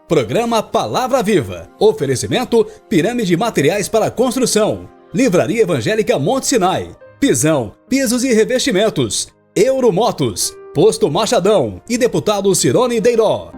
Programa Palavra Viva. Oferecimento Pirâmide Materiais para Construção. Livraria Evangélica Monte Sinai. Pisão, pisos e revestimentos. Euromotos. Posto Machadão e deputado Cirone Deiró.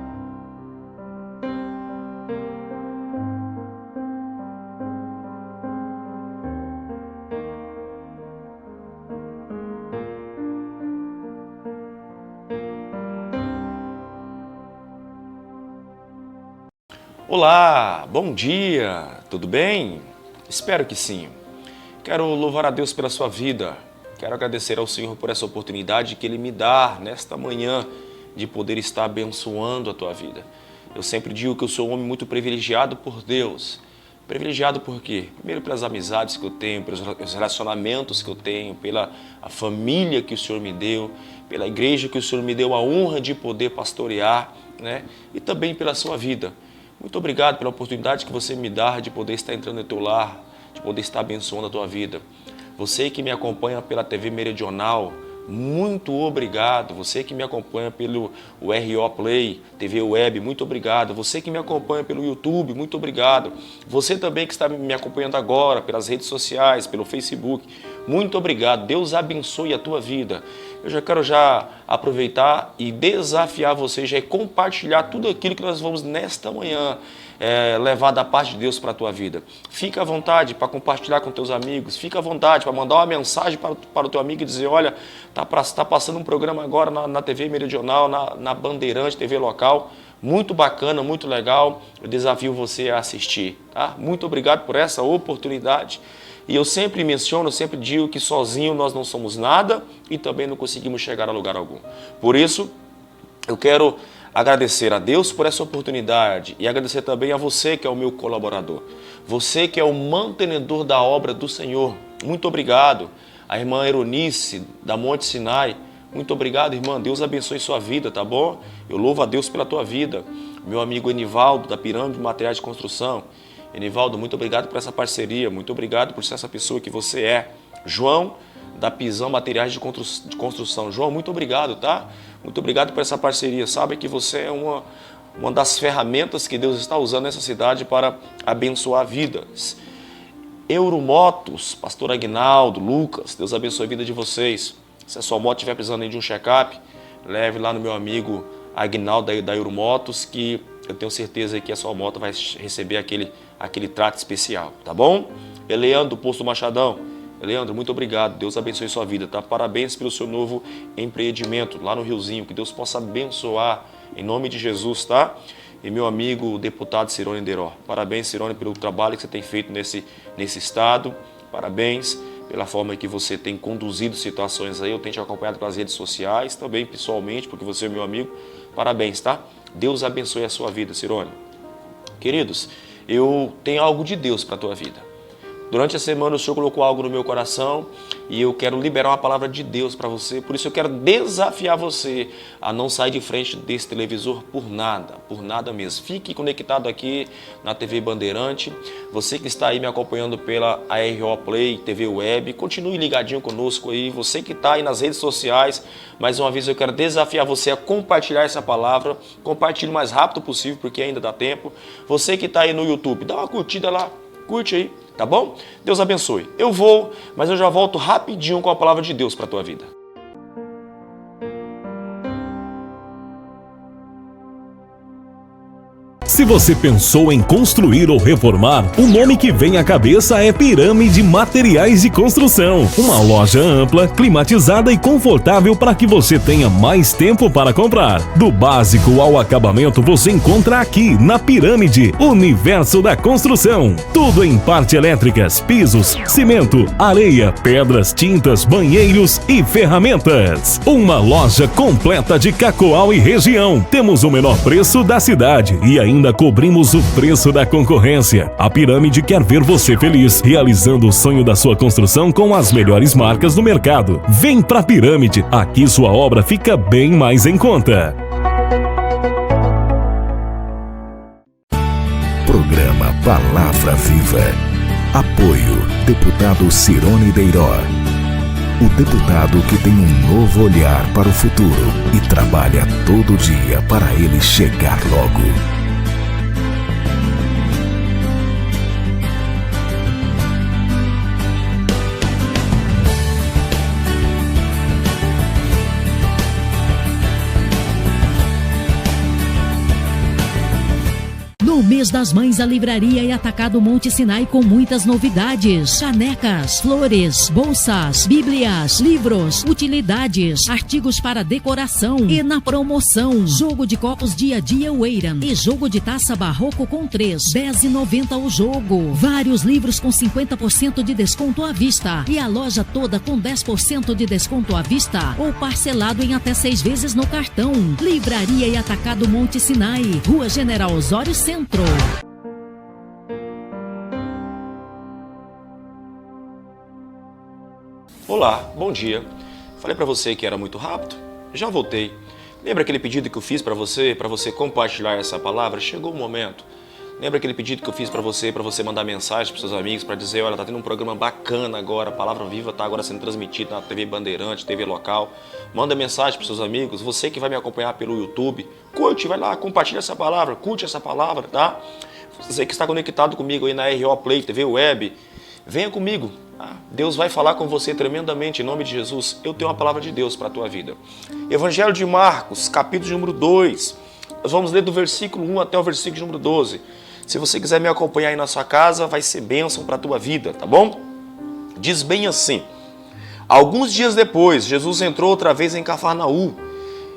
Olá, bom dia, tudo bem? Espero que sim. Quero louvar a Deus pela sua vida. Quero agradecer ao Senhor por essa oportunidade que Ele me dá nesta manhã de poder estar abençoando a tua vida. Eu sempre digo que eu sou um homem muito privilegiado por Deus. Privilegiado por quê? Primeiro pelas amizades que eu tenho, pelos relacionamentos que eu tenho, pela a família que o Senhor me deu, pela igreja que o Senhor me deu a honra de poder pastorear, né? E também pela sua vida. Muito obrigado pela oportunidade que você me dá de poder estar entrando no teu lar, de poder estar abençoando a tua vida. Você que me acompanha pela TV Meridional, muito obrigado. Você que me acompanha pelo RO Play, TV Web, muito obrigado. Você que me acompanha pelo YouTube, muito obrigado. Você também que está me acompanhando agora pelas redes sociais, pelo Facebook, muito obrigado. Deus abençoe a tua vida. Eu já quero aproveitar e desafiar você já compartilhar tudo aquilo que nós vamos nesta manhã levar da parte de Deus para a tua vida. Fica à vontade para compartilhar com teus amigos, fica à vontade para mandar uma mensagem para o teu amigo e dizer, olha, tá passando um programa agora na TV Meridional, na Bandeirante, TV local, muito bacana, muito legal, eu desafio você a assistir, tá? Muito obrigado por essa oportunidade. E eu sempre menciono, sempre digo que sozinho nós não somos nada e também não conseguimos chegar a lugar algum. Por isso, eu quero agradecer a Deus por essa oportunidade e agradecer também a você que é o meu colaborador. Você que é o mantenedor da obra do Senhor. Muito obrigado. A irmã Eronice, da Monte Sinai. Muito obrigado, irmã. Deus abençoe sua vida, tá bom? Eu louvo a Deus pela tua vida. Meu amigo Enivaldo, da Pirâmide Materiais de Construção. Enivaldo, muito obrigado por essa parceria, muito obrigado por ser essa pessoa que você é. João, da Pisão Materiais de Construção. João, muito obrigado, tá? Muito obrigado por essa parceria. Sabe que você é uma das ferramentas que Deus está usando nessa cidade para abençoar vidas. Euromotos, pastor Aguinaldo, Lucas, Deus abençoe a vida de vocês. Se a sua moto estiver precisando aí de um check-up, leve lá no meu amigo Aguinaldo da Euromotos, que eu tenho certeza que a sua moto vai receber aquele trato especial, tá bom? Eleandro, do Posto Machadão. Eleandro, muito obrigado. Deus abençoe sua vida, tá? Parabéns pelo seu novo empreendimento lá no Riozinho. Que Deus possa abençoar em nome de Jesus, tá? E meu amigo, o deputado Cirone Deiró. Parabéns, Cirone, pelo trabalho que você tem feito nesse estado. Parabéns pela forma que você tem conduzido situações aí. Eu tenho te acompanhado pelas redes sociais, também pessoalmente, porque você é meu amigo. Parabéns, tá? Deus abençoe a sua vida, Cirone. Queridos, eu tenho algo de Deus para a tua vida. Durante a semana o Senhor colocou algo no meu coração e eu quero liberar uma palavra de Deus para você. Por isso eu quero desafiar você a não sair de frente desse televisor por nada mesmo. Fique conectado aqui na TV Bandeirante. Você que está aí me acompanhando pela RO Play, TV Web, continue ligadinho conosco aí. Você que está aí nas redes sociais, mais uma vez eu quero desafiar você a compartilhar essa palavra. Compartilhe o mais rápido possível porque ainda dá tempo. Você que está aí no YouTube, dá uma curtida lá, curte aí. Tá bom? Deus abençoe. Eu vou, mas eu já volto rapidinho com a palavra de Deus para a tua vida. Se você pensou em construir ou reformar, o nome que vem à cabeça é Pirâmide Materiais de Construção. Uma loja ampla, climatizada e confortável para que você tenha mais tempo para comprar. Do básico ao acabamento você encontra aqui na Pirâmide, Universo da Construção. Tudo em parte elétricas, pisos, cimento, areia, pedras, tintas, banheiros e ferramentas. Uma loja completa de Cacoal e região. Temos o menor preço da cidade e ainda cobrimos o preço da concorrência. A Pirâmide quer ver você feliz, realizando o sonho da sua construção com as melhores marcas do mercado. Vem pra Pirâmide, aqui sua obra fica bem mais em conta. Programa Palavra Viva. Apoio Deputado Cirone Deiró. O deputado que tem um novo olhar para o futuro e trabalha todo dia para ele chegar logo. No mês das mães, a Livraria e Atacado Monte Sinai com muitas novidades. Canecas, flores, bolsas, bíblias, livros, utilidades, artigos para decoração. E na promoção, jogo de copos Dia a Dia Weiran e jogo de taça Barroco com 3, R$10,90 o jogo. Vários livros com 50% de desconto à vista e a loja toda com 10% de desconto à vista ou parcelado em até 6 vezes no cartão. Livraria e Atacado Monte Sinai, Rua General Osório Centro. Olá, bom dia. Falei para você que era muito rápido? Já voltei. Lembra aquele pedido que eu fiz para você compartilhar essa palavra? Chegou o momento. Lembra aquele pedido que eu fiz para você mandar mensagem para seus amigos para dizer, olha, tá tendo um programa bacana agora, a Palavra Viva tá agora sendo transmitida na TV Bandeirante, TV local. Manda mensagem para seus amigos, você que vai me acompanhar pelo YouTube, curte, vai lá, compartilha essa palavra, curte essa palavra, tá? Você que está conectado comigo aí na RO Play, TV Web, venha comigo. Deus vai falar com você tremendamente, em nome de Jesus. Eu tenho uma palavra de Deus para a tua vida. Evangelho de Marcos, capítulo número 2. Nós vamos ler do versículo 1 até o versículo número 12. Se você quiser me acompanhar aí na sua casa, vai ser bênção para a tua vida, tá bom? Diz bem assim: alguns dias depois, Jesus entrou outra vez em Cafarnaum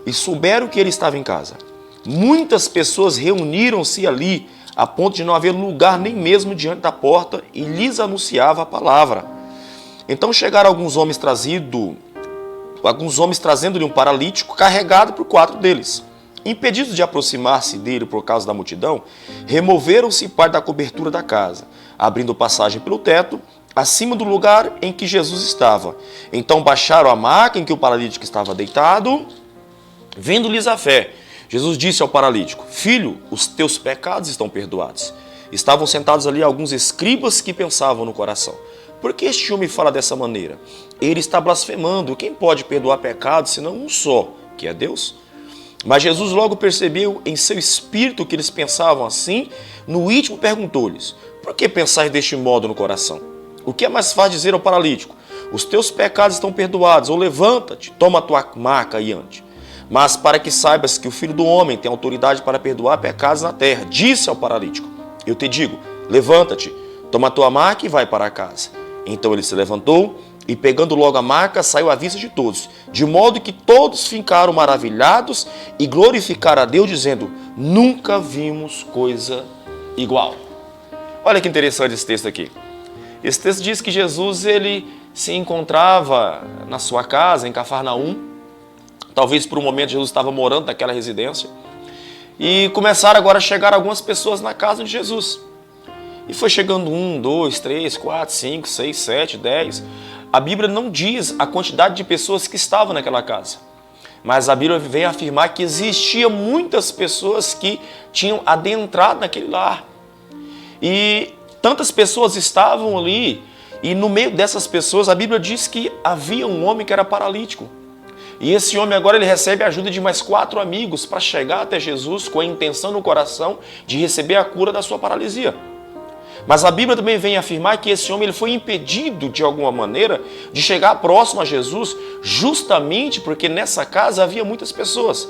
e souberam que ele estava em casa. Muitas pessoas reuniram-se ali, a ponto de não haver lugar nem mesmo diante da porta, e lhes anunciava a palavra. Então chegaram alguns homens trazendo-lhe um paralítico carregado por 4 deles. Impedidos de aproximar-se dele por causa da multidão, removeram-se parte da cobertura da casa, abrindo passagem pelo teto, acima do lugar em que Jesus estava. Então baixaram a maca em que o paralítico estava deitado. Vendo-lhes a fé, Jesus disse ao paralítico: filho, os teus pecados estão perdoados. Estavam sentados ali alguns escribas que pensavam no coração: por que este homem fala dessa maneira? Ele está blasfemando. Quem pode perdoar pecados senão um só, que é Deus? Mas Jesus logo percebeu em seu espírito que eles pensavam assim. No íntimo perguntou-lhes: por que pensais deste modo no coração? O que é mais fácil dizer ao paralítico: os teus pecados estão perdoados, ou levanta-te, toma a tua maca e ande? Mas para que saibas que o Filho do Homem tem autoridade para perdoar pecados na terra, disse ao paralítico: eu te digo, levanta-te, toma a tua maca e vai para casa. Então ele se levantou e, pegando logo a maca, saiu à vista de todos, de modo que todos ficaram maravilhados e glorificaram a Deus, dizendo: nunca vimos coisa igual. Olha que interessante esse texto aqui. Esse texto diz que Jesus ele se encontrava na sua casa, em Cafarnaum. Talvez por um momento Jesus estava morando naquela residência. E começaram agora a chegar algumas pessoas na casa de Jesus. E foi chegando 1, 2, 3, 4, 5, 6, 7, 10. A Bíblia não diz a quantidade de pessoas que estavam naquela casa. Mas a Bíblia vem afirmar que existiam muitas pessoas que tinham adentrado naquele lar. E tantas pessoas estavam ali. E no meio dessas pessoas, a Bíblia diz que havia um homem que era paralítico. E esse homem agora ele recebe a ajuda de mais 4 amigos para chegar até Jesus com a intenção no coração de receber a cura da sua paralisia. Mas a Bíblia também vem afirmar que esse homem ele foi impedido de alguma maneira de chegar próximo a Jesus, justamente porque nessa casa havia muitas pessoas,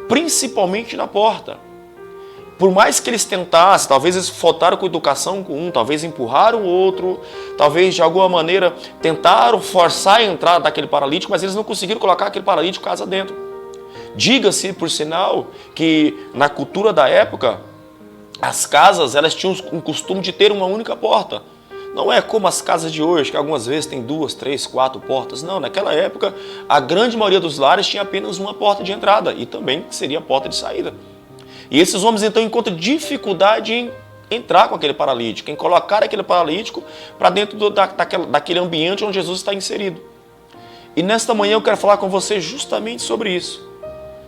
principalmente na porta. Por mais que eles tentassem, talvez eles faltaram com educação com um, talvez empurraram o outro, talvez de alguma maneira tentaram forçar a entrada daquele paralítico, mas eles não conseguiram colocar aquele paralítico casa dentro. Diga-se, por sinal, que na cultura da época, as casas elas tinham um costume de ter uma única porta. Não é como as casas de hoje, que algumas vezes tem 2, 3, 4 portas. Não, naquela época, a grande maioria dos lares tinha apenas uma porta de entrada e também seria a porta de saída. E esses homens então encontram dificuldade em entrar com aquele paralítico, em colocar aquele paralítico para dentro daquele ambiente onde Jesus está inserido. E nesta manhã eu quero falar com você justamente sobre isso.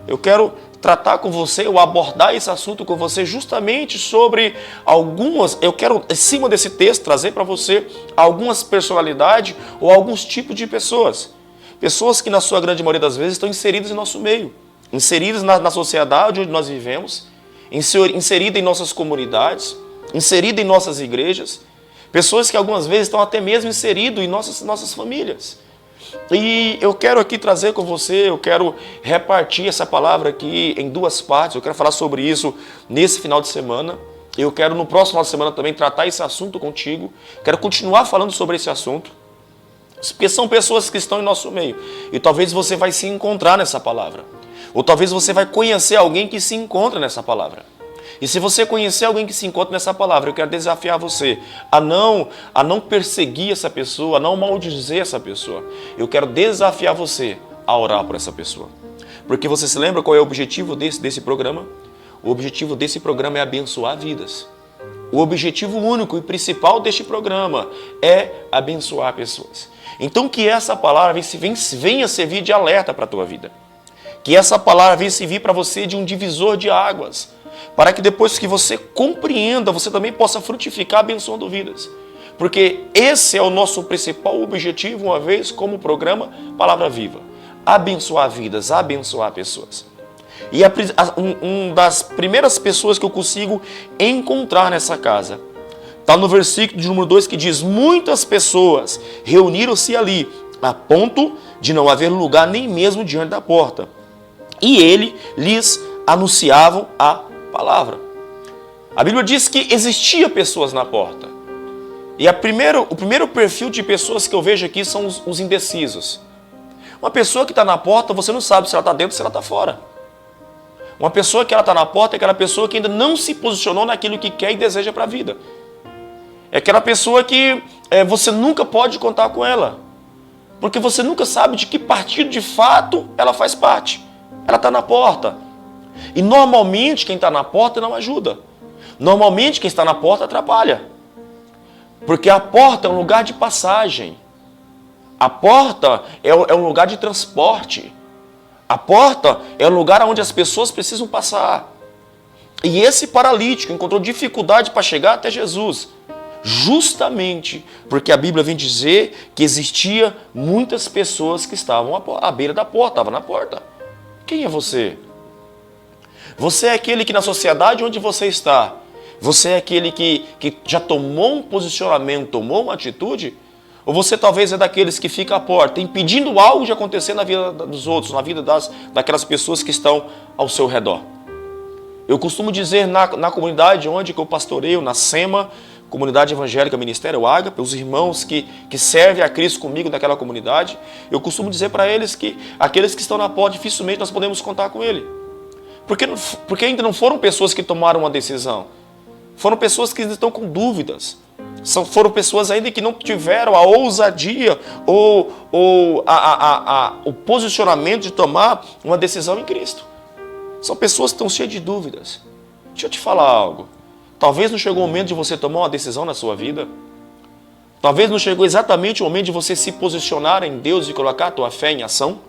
Eu quero tratar com você, ou abordar esse assunto com você justamente sobre eu quero, em cima desse texto, trazer para você algumas personalidades ou alguns tipos de pessoas. Pessoas que na sua grande maioria das vezes estão inseridas em nosso meio, inseridas na sociedade onde nós vivemos, inserida em nossas comunidades, inserida em nossas igrejas, pessoas que algumas vezes estão até mesmo inseridas em nossas famílias. E eu quero aqui trazer com você, eu quero repartir essa palavra aqui em 2 partes, eu quero falar sobre isso nesse final de semana. Eu quero no próximo final de semana também tratar esse assunto contigo. Quero continuar falando sobre esse assunto. Porque são pessoas que estão em nosso meio. E talvez você vai se encontrar nessa palavra. Ou talvez você vai conhecer alguém que se encontra nessa palavra. E se você conhecer alguém que se encontra nessa palavra, eu quero desafiar você a não perseguir essa pessoa, a não maldizer essa pessoa. Eu quero desafiar você a orar por essa pessoa. Porque você se lembra qual é o objetivo desse programa? O objetivo desse programa é abençoar vidas. O objetivo único e principal deste programa é abençoar pessoas. Então que essa palavra venha servir de alerta para a tua vida. Que essa palavra venha servir para você de um divisor de águas. Para que depois que você compreenda, você também possa frutificar abençoando vidas. Porque esse é o nosso principal objetivo, uma vez como programa Palavra Viva. Abençoar vidas, abençoar pessoas. E uma das primeiras pessoas que eu consigo encontrar nessa casa está no versículo de número 2 que diz: muitas pessoas reuniram-se ali, a ponto de não haver lugar nem mesmo diante da porta. E ele lhes anunciavam a palavra. A Bíblia diz que existia pessoas na porta. E o primeiro perfil de pessoas que eu vejo aqui são os indecisos. Uma pessoa que está na porta, você não sabe se ela está dentro ou se ela está fora. Uma pessoa que ela está na porta é aquela pessoa que ainda não se posicionou naquilo que quer e deseja para a vida. É aquela pessoa que você nunca pode contar com ela. Porque você nunca sabe de que partido de fato ela faz parte. Ela está na porta. E normalmente quem está na porta não ajuda. Normalmente quem está na porta atrapalha. Porque a porta é um lugar de passagem. A porta é um lugar de transporte. A porta é um lugar onde as pessoas precisam passar. E esse paralítico encontrou dificuldade para chegar até Jesus. Justamente porque a Bíblia vem dizer que existia muitas pessoas que estavam à beira da porta, estavam na porta. Quem é você? Você é aquele que na sociedade onde você está, você é aquele que já tomou um posicionamento, tomou uma atitude? Ou você talvez é daqueles que fica à porta, impedindo algo de acontecer na vida dos outros, na vida daquelas pessoas que estão ao seu redor? Eu costumo dizer na comunidade onde eu pastoreio, na SEMA, Comunidade Evangélica Ministério Ágape, os irmãos que servem a Cristo comigo naquela comunidade, eu costumo dizer para eles que aqueles que estão na porta, dificilmente nós podemos contar com ele. Porque ainda não foram pessoas que tomaram uma decisão. Foram pessoas que ainda estão com dúvidas. Foram pessoas ainda que não tiveram a ousadia ou o posicionamento de tomar uma decisão em Cristo. São pessoas que estão cheias de dúvidas. Deixa eu te falar algo. Talvez não chegou o momento de você tomar uma decisão na sua vida. Talvez não chegou exatamente o momento de você se posicionar em Deus e colocar a tua fé em ação.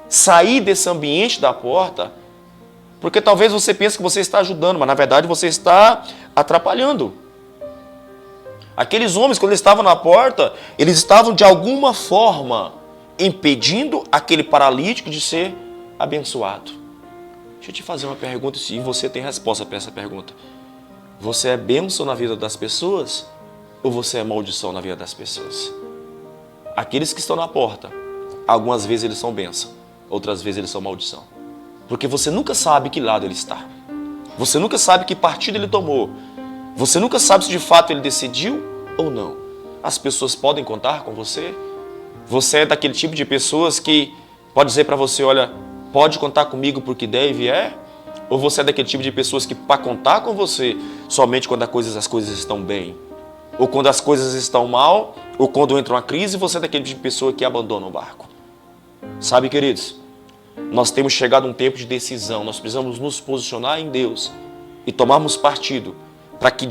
Sair desse ambiente da porta. Porque talvez você pense que você está ajudando, mas na verdade você está atrapalhando. Aqueles homens, quando eles estavam na porta, eles estavam de alguma forma impedindo aquele paralítico de ser abençoado. Deixa eu te fazer uma pergunta e você tem resposta para essa pergunta. Você é bênção na vida das pessoas ou você é maldição na vida das pessoas? Aqueles que estão na porta, algumas vezes eles são bênção, outras vezes eles são maldição. Porque você nunca sabe que lado ele está. Você nunca sabe que partido ele tomou. Você nunca sabe se de fato ele decidiu ou não. As pessoas podem contar com você. Você é daquele tipo de pessoas que pode dizer para você, olha, pode contar comigo porque der e vier? Ou você é daquele tipo de pessoas que para contar com você somente quando as coisas estão bem? Ou quando as coisas estão mal? Ou quando entra uma crise, você é daquele tipo de pessoa que abandona o barco? Sabe, queridos, nós temos chegado a um tempo de decisão. Nós precisamos nos posicionar em Deus e tomarmos partido para que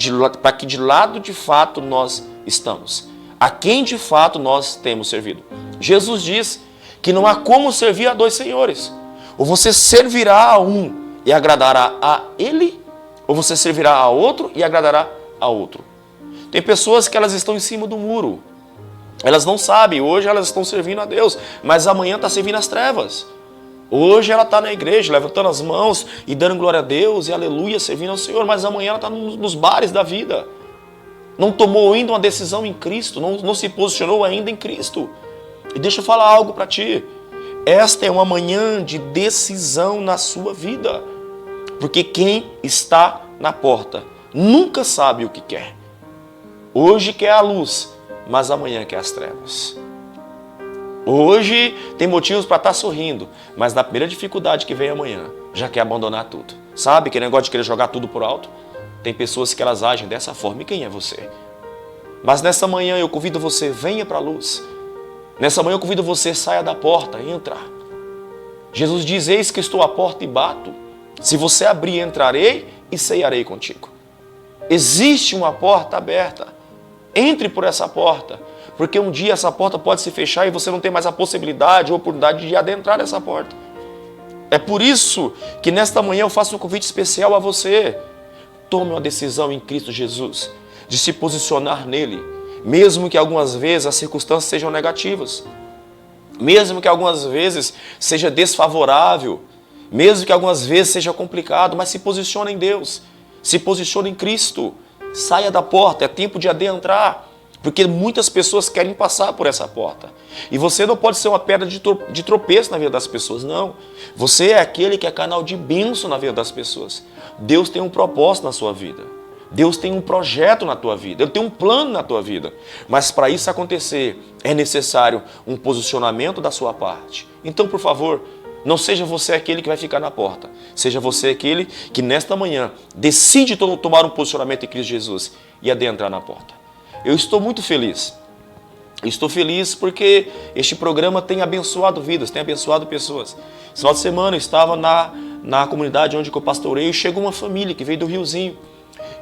de lado de fato nós estamos. A quem de fato nós temos servido. Jesus diz que não há como servir a dois senhores. Ou você servirá a um e agradará a ele, ou você servirá a outro e agradará a outro. Tem pessoas que elas estão em cima do muro. Elas não sabem, hoje elas estão servindo a Deus, mas amanhã está servindo as trevas. Hoje ela está na igreja, levantando as mãos e dando glória a Deus e aleluia, servindo ao Senhor, mas amanhã ela está nos bares da vida. Não tomou ainda uma decisão em Cristo, não se posicionou ainda em Cristo. E deixa eu falar algo para ti. Esta é uma manhã de decisão na sua vida. Porque quem está na porta nunca sabe o que quer. Hoje quer a luz, mas amanhã quer as trevas. Hoje tem motivos para estar sorrindo, mas na primeira dificuldade que vem amanhã, já quer abandonar tudo. Sabe aquele negócio de querer jogar tudo por alto? Tem pessoas que elas agem dessa forma. E quem é você? Mas nessa manhã eu convido você, venha para a luz. Nessa manhã eu convido você, saia da porta, entra. Jesus diz, eis que estou à porta e bato. Se você abrir, entrarei e ceiarei contigo. Existe uma porta aberta. Entre por essa porta. Porque um dia essa porta pode se fechar e você não tem mais a possibilidade ou oportunidade de adentrar nessa porta. É por isso que nesta manhã eu faço um convite especial a você. Tome uma decisão em Cristo Jesus de se posicionar nele, mesmo que algumas vezes as circunstâncias sejam negativas, mesmo que algumas vezes seja desfavorável, mesmo que algumas vezes seja complicado, mas se posicione em Deus, se posicione em Cristo, saia da porta, é tempo de adentrar, porque muitas pessoas querem passar por essa porta. E você não pode ser uma pedra de tropeço na vida das pessoas, não. Você é aquele que é canal de bênção na vida das pessoas. Deus tem um propósito na sua vida. Deus tem um projeto na tua vida. Ele tem um plano na tua vida. Mas para isso acontecer, é necessário um posicionamento da sua parte. Então, por favor, não seja você aquele que vai ficar na porta. Seja você aquele que nesta manhã decide tomar um posicionamento em Cristo Jesus e adentrar na porta. Eu estou muito feliz. Eu estou feliz porque este programa tem abençoado vidas, tem abençoado pessoas. Esse final de semana eu estava na comunidade onde eu pastoreio e chegou uma família que veio do Riozinho.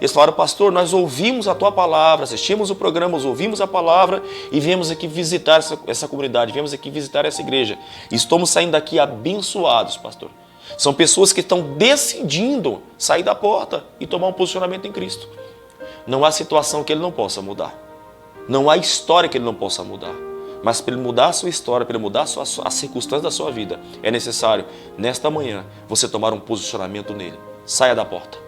Eles falaram, pastor, nós ouvimos a tua palavra, assistimos o programa, ouvimos a palavra e viemos aqui visitar essa comunidade, viemos aqui visitar essa igreja. E estamos saindo daqui abençoados, pastor. São pessoas que estão decidindo sair da porta e tomar um posicionamento em Cristo. Não há situação que ele não possa mudar. Não há história que ele não possa mudar. Mas para ele mudar a sua história, para ele mudar as circunstâncias da sua vida, é necessário, nesta manhã, você tomar um posicionamento nele. Saia da porta.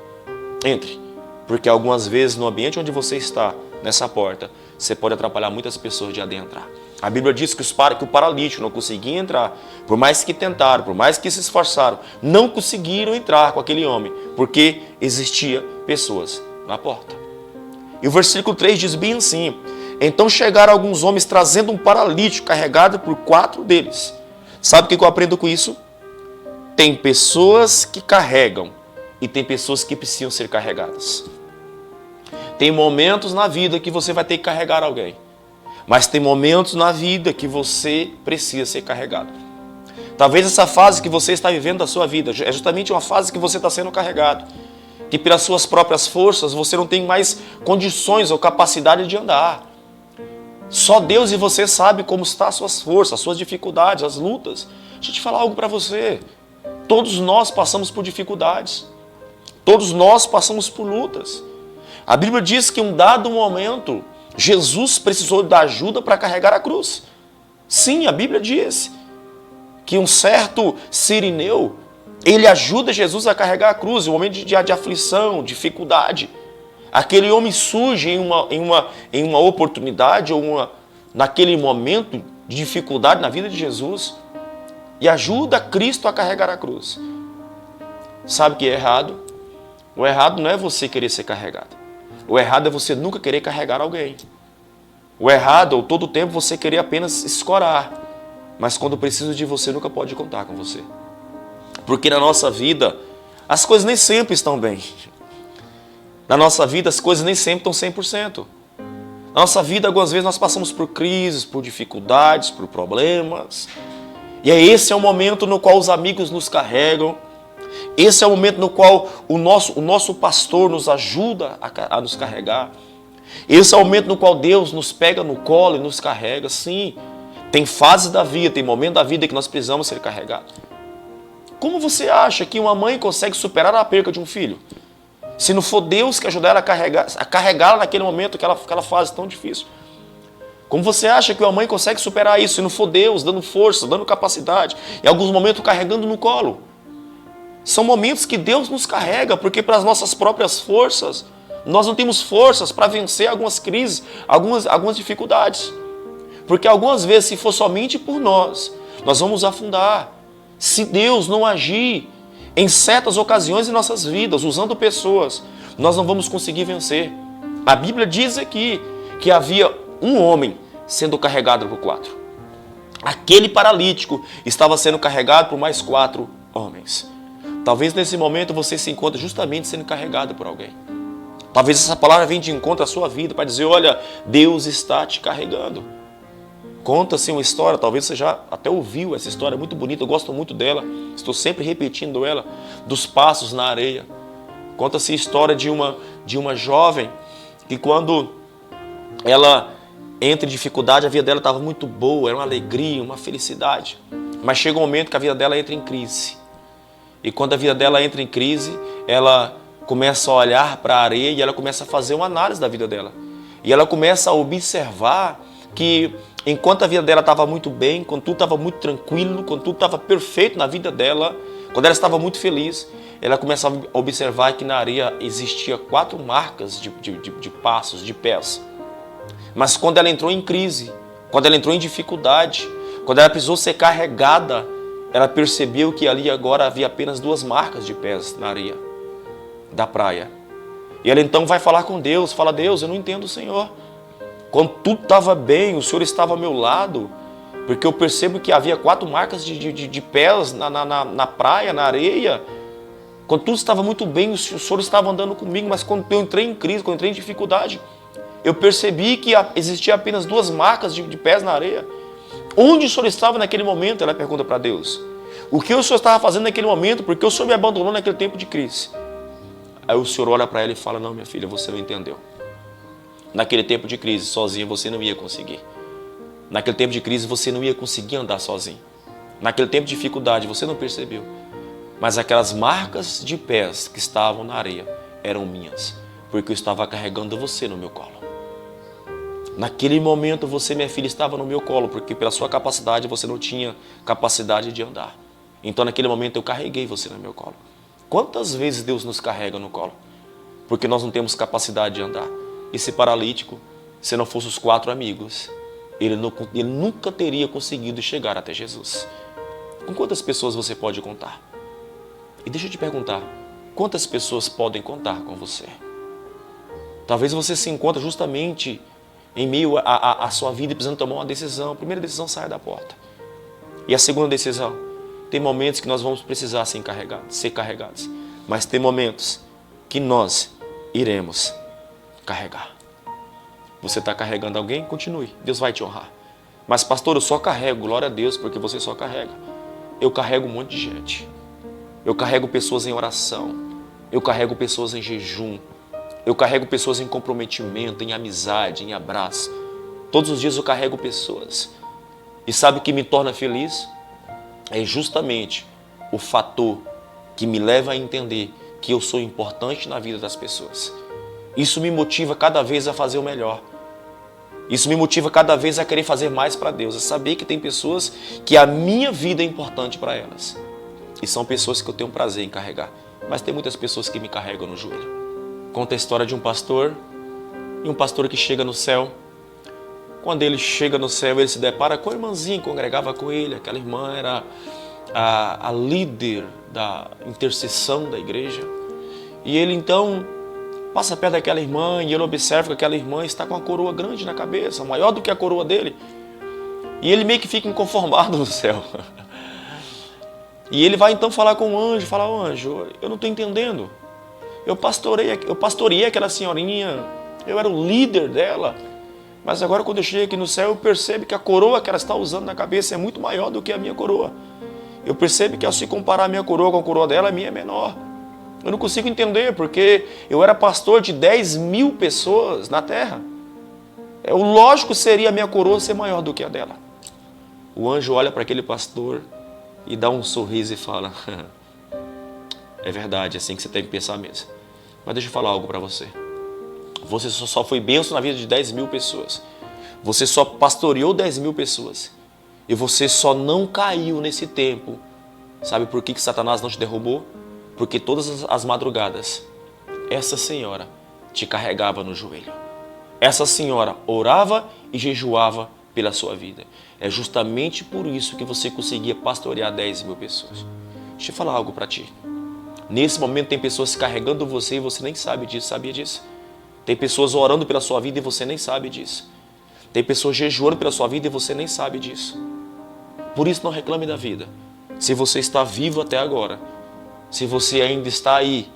Entre. Porque algumas vezes no ambiente onde você está, nessa porta, você pode atrapalhar muitas pessoas de adentrar. A Bíblia diz que o paralítico não conseguia entrar. Por mais que tentaram, por mais que se esforçaram, não conseguiram entrar com aquele homem. Porque existia pessoas na porta. E o versículo 3 diz bem assim, então chegaram alguns homens trazendo um paralítico carregado por 4 deles. Sabe o que eu aprendo com isso? Tem pessoas que carregam e tem pessoas que precisam ser carregadas. Tem momentos na vida que você vai ter que carregar alguém. Mas tem momentos na vida que você precisa ser carregado. Talvez essa fase que você está vivendo da sua vida é justamente uma fase que você está sendo carregado. Que pelas suas próprias forças você não tem mais condições ou capacidade de andar. Só Deus e você sabe como estão as suas forças, as suas dificuldades, as lutas. Deixa eu te falar algo para você. Todos nós passamos por dificuldades. Todos nós passamos por lutas. A Bíblia diz que em um dado momento, Jesus precisou da ajuda para carregar a cruz. Sim, a Bíblia diz que um certo sirineu, ele ajuda Jesus a carregar a cruz, em um momento de aflição, dificuldade. Aquele homem surge em uma oportunidade, ou naquele momento de dificuldade na vida de Jesus, e ajuda Cristo a carregar a cruz. Sabe o que é errado? O errado não é você querer ser carregado. O errado é você nunca querer carregar alguém. O errado, ou todo tempo, você querer apenas escorar. Mas quando precisa de você, nunca pode contar com você. Porque na nossa vida, as coisas nem sempre estão bem. Na nossa vida, as coisas nem sempre estão 100%. Na nossa vida, algumas vezes, nós passamos por crises, por dificuldades, por problemas. E esse é o momento no qual os amigos nos carregam. Esse é o momento no qual o nosso pastor nos ajuda a nos carregar. Esse é o momento no qual Deus nos pega no colo e nos carrega. Sim, tem fases da vida, tem momentos da vida que nós precisamos ser carregados. Como você acha que uma mãe consegue superar a perca de um filho? Se não for Deus que ajudar ela a carregá-la naquele momento, aquela fase tão difícil. Como você acha que uma mãe consegue superar isso se não for Deus dando força, dando capacidade, em alguns momentos carregando no colo? São momentos que Deus nos carrega, porque pelas nossas próprias forças, nós não temos forças para vencer algumas crises, algumas dificuldades. Porque algumas vezes, se for somente por nós vamos afundar. Se Deus não agir em certas ocasiões em nossas vidas, usando pessoas, nós não vamos conseguir vencer. A Bíblia diz aqui que havia um homem sendo carregado por 4. Aquele paralítico estava sendo carregado por mais 4 homens. Talvez nesse momento você se encontre justamente sendo carregado por alguém. Talvez essa palavra venha de encontro à sua vida para dizer, olha, Deus está te carregando. Conta-se uma história, talvez você já até ouviu essa história, muito bonita, eu gosto muito dela, estou sempre repetindo ela, dos passos na areia. Conta-se a história de uma jovem que quando ela entra em dificuldade, a vida dela estava muito boa, era uma alegria, uma felicidade. Mas chega um momento que a vida dela entra em crise. E quando a vida dela entra em crise, ela começa a olhar para a areia e ela começa a fazer uma análise da vida dela. E ela começa a observar que enquanto a vida dela estava muito bem, quando tudo estava muito tranquilo, quando tudo estava perfeito na vida dela, quando ela estava muito feliz, ela começa a observar que na areia existia 4 marcas de passos, de pés. Mas quando ela entrou em crise, quando ela entrou em dificuldade, quando ela precisou ser carregada, ela percebeu que ali agora havia apenas 2 marcas de pés na areia da praia. E ela então vai falar com Deus, fala, Deus, eu não entendo o Senhor. Quando tudo estava bem, o Senhor estava ao meu lado, porque eu percebo que havia 4 marcas de pés na praia, na areia. Quando tudo estava muito bem, o Senhor estava andando comigo, mas quando eu entrei em crise, quando eu entrei em dificuldade, eu percebi que existia apenas 2 marcas de pés na areia. Onde o Senhor estava naquele momento? Ela pergunta para Deus. O que o Senhor estava fazendo naquele momento? Porque o Senhor me abandonou naquele tempo de crise. Aí o Senhor olha para ela e fala, não, minha filha, você não entendeu. Naquele tempo de crise, sozinha você não ia conseguir. Naquele tempo de crise você não ia conseguir andar sozinho. Naquele tempo de dificuldade você não percebeu. Mas aquelas marcas de pés que estavam na areia eram minhas, porque eu estava carregando você no meu colo. Naquele momento você, minha filha, estava no meu colo, porque pela sua capacidade você não tinha capacidade de andar. Então naquele momento eu carreguei você no meu colo. Quantas vezes Deus nos carrega no colo? Porque nós não temos capacidade de andar. Esse paralítico, se não fosse os 4 amigos, ele nunca teria conseguido chegar até Jesus. Com quantas pessoas você pode contar? E deixa eu te perguntar, quantas pessoas podem contar com você? Talvez você se encontre justamente em meio à sua vida precisando tomar uma decisão. A primeira decisão, sai da porta. E a segunda decisão, tem momentos que nós vamos precisar ser carregados. Mas tem momentos que nós iremos carregar. Você está carregando alguém? Continue. Deus vai te honrar. Mas pastor, eu só carrego. Glória a Deus, porque você só carrega. Eu carrego um monte de gente. Eu carrego pessoas em oração. Eu carrego pessoas em jejum. Eu carrego pessoas em comprometimento, em amizade, em abraço. Todos os dias eu carrego pessoas. E sabe o que me torna feliz? É justamente o fator que me leva a entender que eu sou importante na vida das pessoas. Isso me motiva cada vez a fazer o melhor. Isso me motiva cada vez a querer fazer mais para Deus. A saber que tem pessoas que a minha vida é importante para elas. E são pessoas que eu tenho prazer em carregar. Mas tem muitas pessoas que me carregam no joelho. Conta a história de um pastor. E um pastor que chega no céu. Quando ele chega no céu, ele se depara com a irmãzinha que congregava com ele. Aquela irmã era a líder da intercessão da igreja. E ele então passa perto daquela irmã e ele observa que aquela irmã está com uma coroa grande na cabeça, maior do que a coroa dele. E ele meio que fica inconformado no céu. E ele vai então falar com o anjo, fala, ô anjo, eu não estou entendendo. Eu pastoreei aquela senhorinha, eu era o líder dela. Mas agora quando eu chego aqui no céu, eu percebo que a coroa que ela está usando na cabeça é muito maior do que a minha coroa. Eu percebo que ao se comparar a minha coroa com a coroa dela, a minha é menor. Eu não consigo entender, porque eu era pastor de 10.000 pessoas na terra. O lógico seria a minha coroa ser maior do que a dela. O anjo olha para aquele pastor e dá um sorriso e fala, é verdade, é assim que você tem que pensar mesmo. Mas deixa eu falar algo para você. Você só foi bênção na vida de 10.000 pessoas. Você só pastoreou 10.000 pessoas. E você só não caiu nesse tempo. Sabe por que Satanás não te derrubou? Porque todas as madrugadas, essa senhora te carregava no joelho. Essa senhora orava e jejuava pela sua vida. É justamente por isso que você conseguia pastorear 10.000 pessoas. Deixa eu falar algo para ti. Nesse momento tem pessoas carregando você e você nem sabe disso, sabia disso? Tem pessoas orando pela sua vida e você nem sabe disso. Tem pessoas jejuando pela sua vida e você nem sabe disso. Por isso não reclame da vida. Se você está vivo até agora, se você ainda está aí,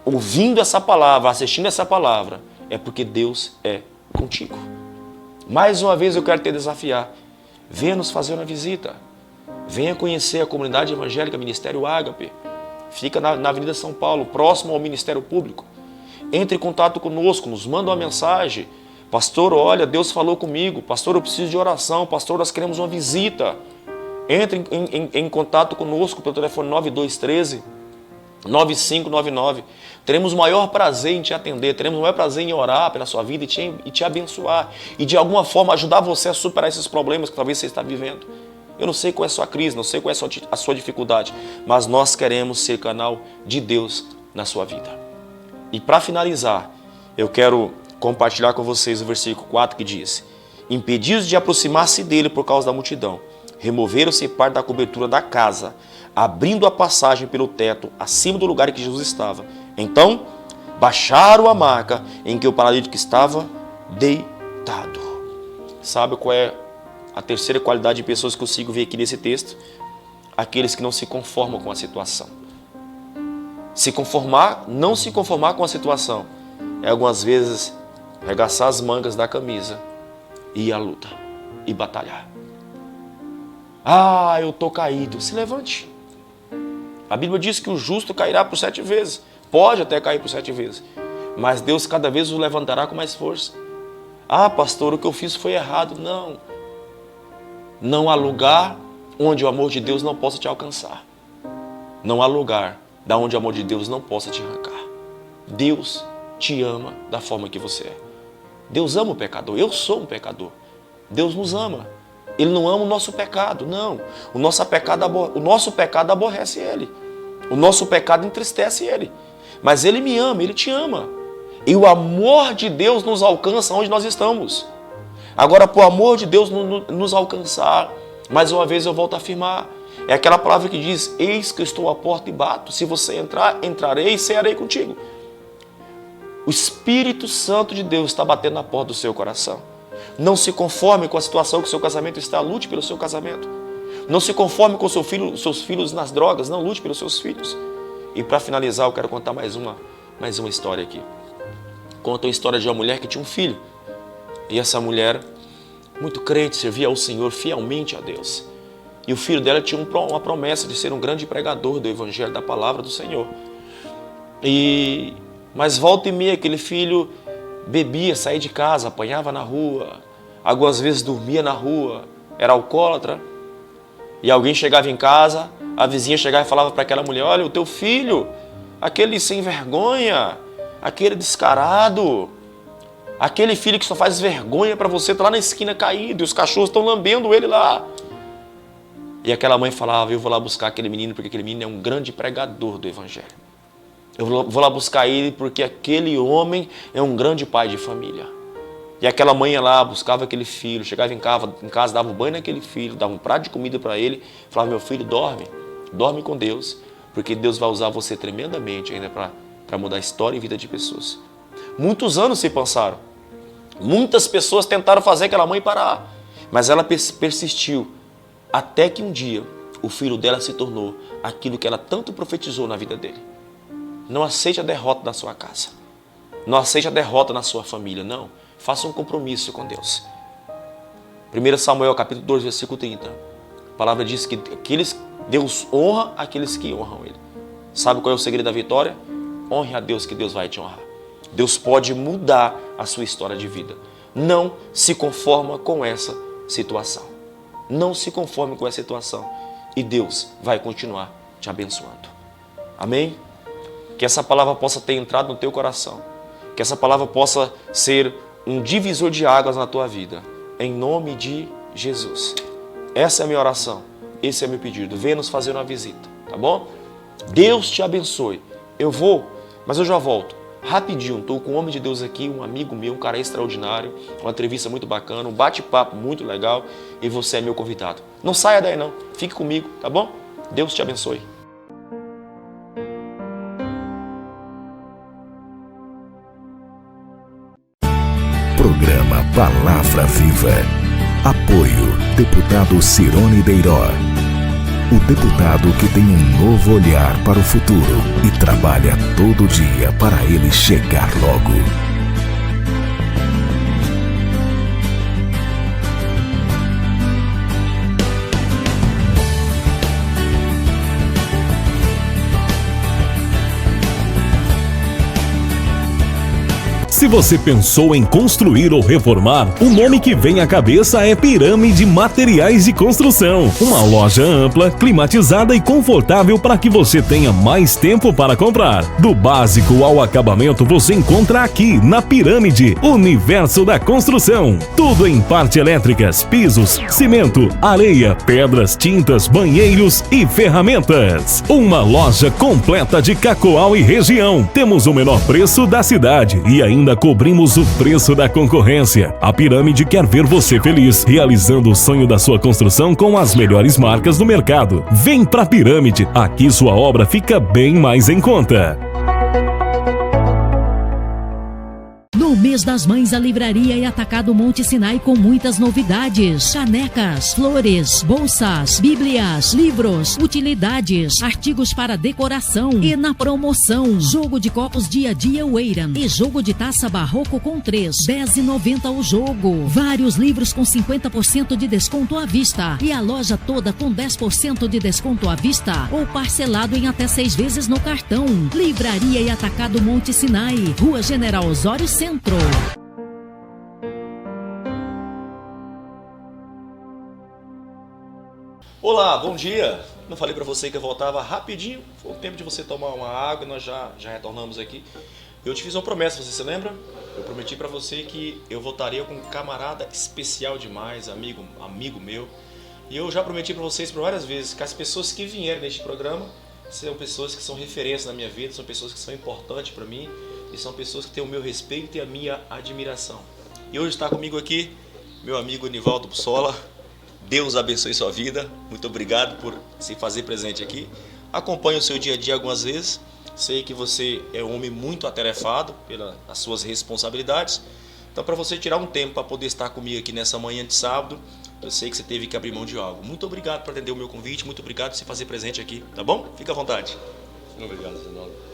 ouvindo essa palavra, assistindo essa palavra, é porque Deus é contigo. Mais uma vez eu quero te desafiar. Venha nos fazer uma visita. Venha conhecer a comunidade evangélica Ministério Ágape. Fica na Avenida São Paulo, próximo ao Ministério Público. Entre em contato conosco, nos manda uma mensagem. Pastor, olha, Deus falou comigo. Pastor, eu preciso de oração. Pastor, nós queremos uma visita. Entre em contato conosco pelo telefone 9213-9599. Teremos o maior prazer em te atender. Teremos o maior prazer em orar pela sua vida e te abençoar. E de alguma forma ajudar você a superar esses problemas que talvez você está vivendo. Eu não sei qual é a sua crise, não sei qual é a sua dificuldade, mas nós queremos ser canal de Deus na sua vida. E para finalizar, eu quero compartilhar com vocês o versículo 4 que diz: impedidos de aproximar-se dele por causa da multidão, removeram-se parte da cobertura da casa, abrindo a passagem pelo teto acima do lugar em que Jesus estava. Então, baixaram a maca em que o paralítico estava deitado. Sabe qual é a terceira qualidade de pessoas que eu consigo ver aqui nesse texto? Aqueles que não se conformam com a situação. Não se conformar com a situação é algumas vezes arregaçar as mangas da camisa e ir à luta e batalhar. Ah, eu estou caído. Se levante. A Bíblia diz que o justo cairá por 7 vezes. Pode até cair por 7 vezes. Mas Deus cada vez o levantará com mais força. Ah, pastor, o que eu fiz foi errado. Não. Não há lugar onde o amor de Deus não possa te alcançar. Não há lugar da onde o amor de Deus não possa te arrancar. Deus te ama da forma que você é. Deus ama o pecador. Eu sou um pecador. Deus nos ama. Ele não ama o nosso pecado, não. O nosso pecado aborrece Ele. O nosso pecado entristece Ele. Mas Ele me ama, Ele te ama. E o amor de Deus nos alcança onde nós estamos. Agora, por amor de Deus nos alcançar, mais uma vez eu volto a afirmar, é aquela palavra que diz: eis que eu estou à porta e bato. Se você entrar, entrarei e cearei contigo. O Espírito Santo de Deus está batendo na porta do seu coração. Não se conforme com a situação que o seu casamento está, lute pelo seu casamento. Não se conforme com seus filhos nas drogas, não, lute pelos seus filhos. E para finalizar, eu quero contar mais uma história aqui. Conta a história de uma mulher que tinha um filho. E essa mulher, muito crente, servia ao Senhor fielmente a Deus. E o filho dela tinha uma promessa de ser um grande pregador do Evangelho, da palavra do Senhor. Mas volta e meia aquele filho bebia, saía de casa, apanhava na rua, algumas vezes dormia na rua, era alcoólatra. E alguém chegava em casa, a vizinha chegava e falava para aquela mulher: olha, o teu filho, aquele sem vergonha, aquele descarado, aquele filho que só faz vergonha para você, está lá na esquina caído e os cachorros estão lambendo ele lá. E aquela mãe falava: eu vou lá buscar aquele menino porque aquele menino é um grande pregador do Evangelho. Eu vou lá buscar ele porque aquele homem é um grande pai de família. E aquela mãe ia lá, buscava aquele filho, chegava em casa, dava um banho naquele filho, dava um prato de comida para ele, falava: meu filho, dorme com Deus, porque Deus vai usar você tremendamente ainda para mudar a história e vida de pessoas. Muitos anos se passaram. Muitas pessoas tentaram fazer aquela mãe parar, mas ela persistiu, até que um dia o filho dela se tornou aquilo que ela tanto profetizou na vida dele. Não aceite a derrota na sua casa. Não aceite a derrota na sua família, não. Faça um compromisso com Deus. 1 Samuel capítulo 2, versículo 30. A palavra diz que Deus honra aqueles que honram Ele. Sabe qual é o segredo da vitória? Honre a Deus, que Deus vai te honrar. Deus pode mudar a sua história de vida. Não se conforma com essa situação. Não se conforme com essa situação. E Deus vai continuar te abençoando. Amém? Que essa palavra possa ter entrado no teu coração. Que essa palavra possa ser um divisor de águas na tua vida. Em nome de Jesus. Essa é a minha oração. Esse é o meu pedido. Venha nos fazer uma visita. Tá bom? Deus te abençoe. Eu vou, mas eu já volto. Rapidinho, estou com um homem de Deus aqui, um amigo meu, um cara extraordinário, uma entrevista muito bacana, um bate-papo muito legal, e você é meu convidado. Não saia daí não, fique comigo, tá bom? Deus te abençoe. Programa Palavra Viva. Apoio Deputado Cirone Deiró. O deputado que tem um novo olhar para o futuro e trabalha todo dia para ele chegar logo. Se você pensou em construir ou reformar, o nome que vem à cabeça é Pirâmide Materiais de Construção. Uma loja ampla, climatizada e confortável para que você tenha mais tempo para comprar. Do básico ao acabamento você encontra aqui na Pirâmide, Universo da Construção. Tudo em parte elétricas, pisos, cimento, areia, pedras, tintas, banheiros e ferramentas. Uma loja completa de Cacoal e região. Temos o menor preço da cidade e ainda cobrimos o preço da concorrência. A Pirâmide quer ver você feliz, realizando o sonho da sua construção com as melhores marcas do mercado. Vem pra Pirâmide, aqui sua obra fica bem mais em conta. No mês das mães, a Livraria e Atacado Monte Sinai com muitas novidades. Canecas, flores, bolsas, bíblias, livros, utilidades, artigos para decoração. E na promoção, jogo de copos Dia a Dia Weiran e jogo de taça barroco com 3, R$10,90 o jogo. Vários livros com 50% de desconto à vista. E a loja toda com 10% de desconto à vista ou parcelado em até 6 vezes no cartão. Livraria e Atacado Monte Sinai, Rua General Osório Centro. Olá, bom dia. Não falei pra você que eu voltava rapidinho? Foi o tempo de você tomar uma água e nós já retornamos aqui. Eu te fiz uma promessa, você se lembra? Eu prometi pra você que eu voltaria com um camarada especial demais, amigo meu. E eu já prometi pra vocês por várias vezes que as pessoas que vierem neste programa são pessoas que são referências na minha vida, são pessoas que são importantes pra mim. E são pessoas que têm o meu respeito e a minha admiração. E hoje está comigo aqui meu amigo Nivaldo Bussola. Deus abençoe sua vida. Muito obrigado por se fazer presente aqui. Acompanho o seu dia a dia algumas vezes. Sei que você é um homem muito atarefado pelas suas responsabilidades. Então, para você tirar um tempo para poder estar comigo aqui nessa manhã de sábado, eu sei que você teve que abrir mão de algo. Muito obrigado por atender o meu convite. Muito obrigado por se fazer presente aqui. Tá bom? Fica à vontade. Obrigado, Zenaldo.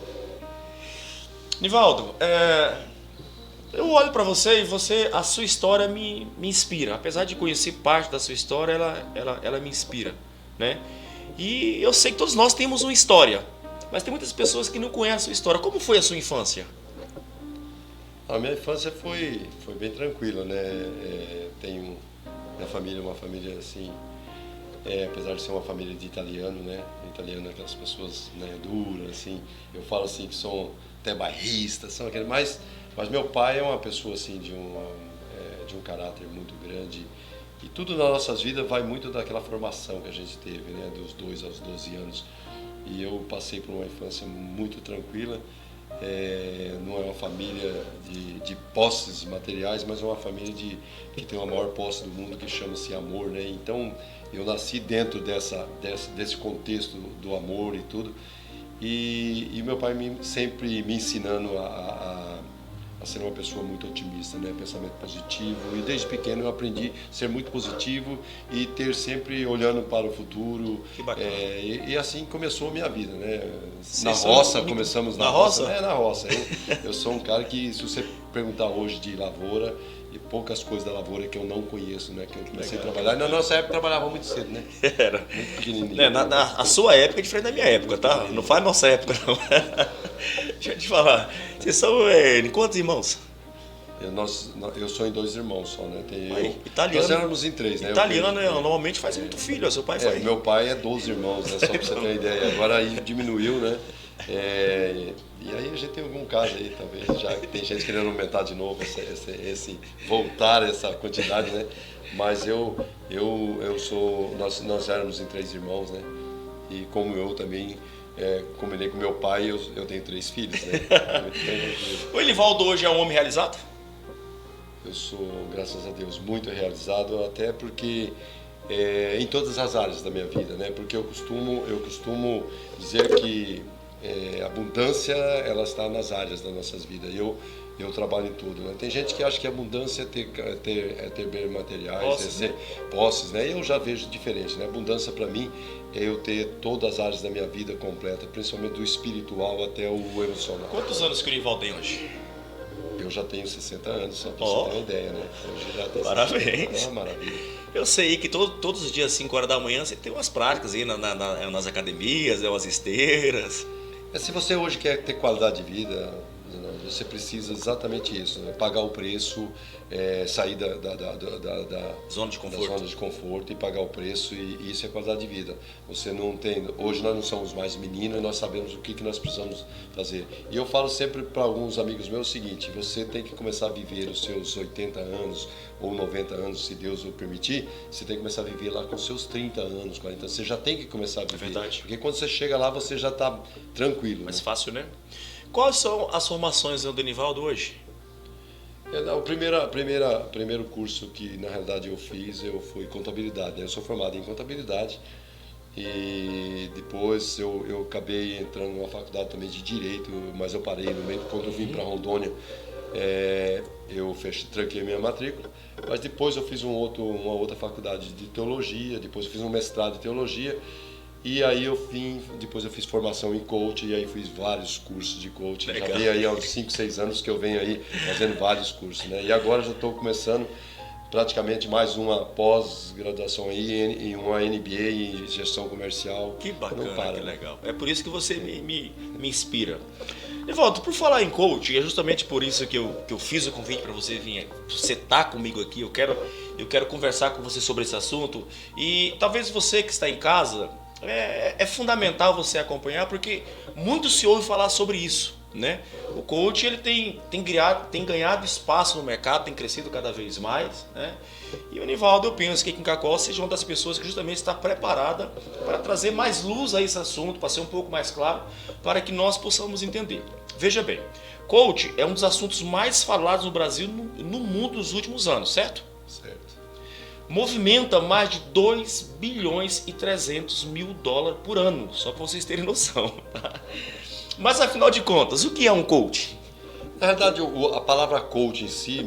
Nivaldo, eu olho para você e a sua história me inspira. Apesar de conhecer parte da sua história, ela me inspira, né? E eu sei que todos nós temos uma história, mas tem muitas pessoas que não conhecem a sua história. Como foi a sua infância? A minha infância foi bem tranquila, né? Tenho minha família, uma família assim, apesar de ser uma família de italiano, né? Italiano é aquelas pessoas, né, duras, assim. Eu falo assim que são até bairristas, são aqueles, mas meu pai é uma pessoa assim de um caráter muito grande, e tudo nas nossas vidas vai muito daquela formação que a gente teve, né, dos 2 aos 12 anos. E eu passei por uma infância muito tranquila. Não é uma família de posses materiais, mas é uma família que tem a maior posse do mundo, que chama-se amor, né? Então eu nasci dentro desse contexto do amor e tudo. E meu pai sempre me ensinando a ser uma pessoa muito otimista, né? Pensamento positivo. E desde pequeno eu aprendi a ser muito positivo e ter sempre olhando para o futuro. Que bacana. E assim começou a minha vida, né? Na roça, começamos na roça. Na roça. Eu sou um cara que, se você perguntar hoje de lavoura, e poucas coisas da lavoura que eu não conheço, né? Que eu comecei a trabalhar. Na nossa época trabalhava muito cedo, né? Era. Muito pequenininho. A sua época é diferente da minha época, tá? Não faz nossa época, não. Deixa eu te falar. Vocês são quantos irmãos? Eu sou em 2 irmãos só, né? Italiano, nós éramos em 3, né? Italiano normalmente faz muito filho, seu pai faz. Meu pai é 12 irmãos, né? Só pra você ter uma ideia. Agora aí diminuiu, né? E aí a gente tem algum caso aí também, já que tem gente querendo aumentar de novo, voltar essa quantidade, né? Mas nós éramos em 3 irmãos, né? E como eu também combinei com meu pai, eu tenho 3 filhos, né? O Elivaldo hoje é um homem realizado? Eu sou, graças a Deus, muito realizado, até porque em todas as áreas da minha vida, né? Porque eu costumo dizer que a abundância ela está nas áreas das nossas vidas. eu trabalho em tudo, né? Tem gente que acha que abundância é ter bem materiais, Posses, é ser posses, né? Eu já vejo diferente, né? Abundância para mim é eu ter todas as áreas da minha vida completa, principalmente do espiritual até o emocional. Quantos anos que o Nivaldo tem hoje? Eu já tenho 60 anos, só para você ter uma ideia, né? Hoje já tenho Parabéns. Ah, maravilha. Eu sei que todos os dias, 5 horas da manhã, você tem umas práticas aí nas academias, umas esteiras. Se você hoje quer ter qualidade de vida, você precisa exatamente isso, né? Pagar o preço, sair da Zona de conforto. Da zona de conforto e pagar o preço, e isso é qualidade de vida. Você não tem, hoje nós não somos mais meninos e nós sabemos o que nós precisamos fazer. E eu falo sempre para alguns amigos meus o seguinte: você tem que começar a viver os seus 80 anos ou 90 anos, se Deus o permitir, você tem que começar a viver lá com os seus 30 anos, 40 anos. Você já tem que começar a viver. É verdade. Porque quando você chega lá, você já está tranquilo. Mais né? fácil, né? Quais são as formações do Nivaldo hoje? O primeiro curso que na realidade eu fiz, foi contabilidade, né? Eu sou formado em contabilidade e depois eu acabei entrando numa faculdade também de Direito, mas eu parei no meio. Quando eu vim para Rondônia, eu tranquei minha matrícula, mas depois eu fiz uma outra faculdade de Teologia, depois eu fiz um mestrado em Teologia. E aí depois eu fiz formação em coach, e aí fiz vários cursos de coach. Legal. Já venho aí há uns 5, 6 anos que eu venho aí fazendo vários cursos, né? E agora já estou começando praticamente mais uma pós-graduação aí, em uma MBA em gestão comercial. Que bacana, não para, que né? legal. É por isso que você me inspira. Nivaldo, por falar em coach, é justamente por isso que eu fiz o convite para você vir, você tá comigo aqui. Eu quero conversar com você sobre esse assunto. E talvez você que está em casa, é fundamental você acompanhar, porque muito se ouve falar sobre isso, né? O coach ele tem ganhado espaço no mercado, tem crescido cada vez mais, né? E o Nivaldo, eu penso que aqui em Cacó seja uma das pessoas que justamente está preparada para trazer mais luz a esse assunto, para ser um pouco mais claro, para que nós possamos entender. Veja bem, coach é um dos assuntos mais falados no Brasil, no mundo nos últimos anos, certo? Certo. Movimenta mais de 2 bilhões e 300 mil dólares por ano, só para vocês terem noção. Mas afinal de contas, o que é um coach? Na verdade, a palavra coach em si,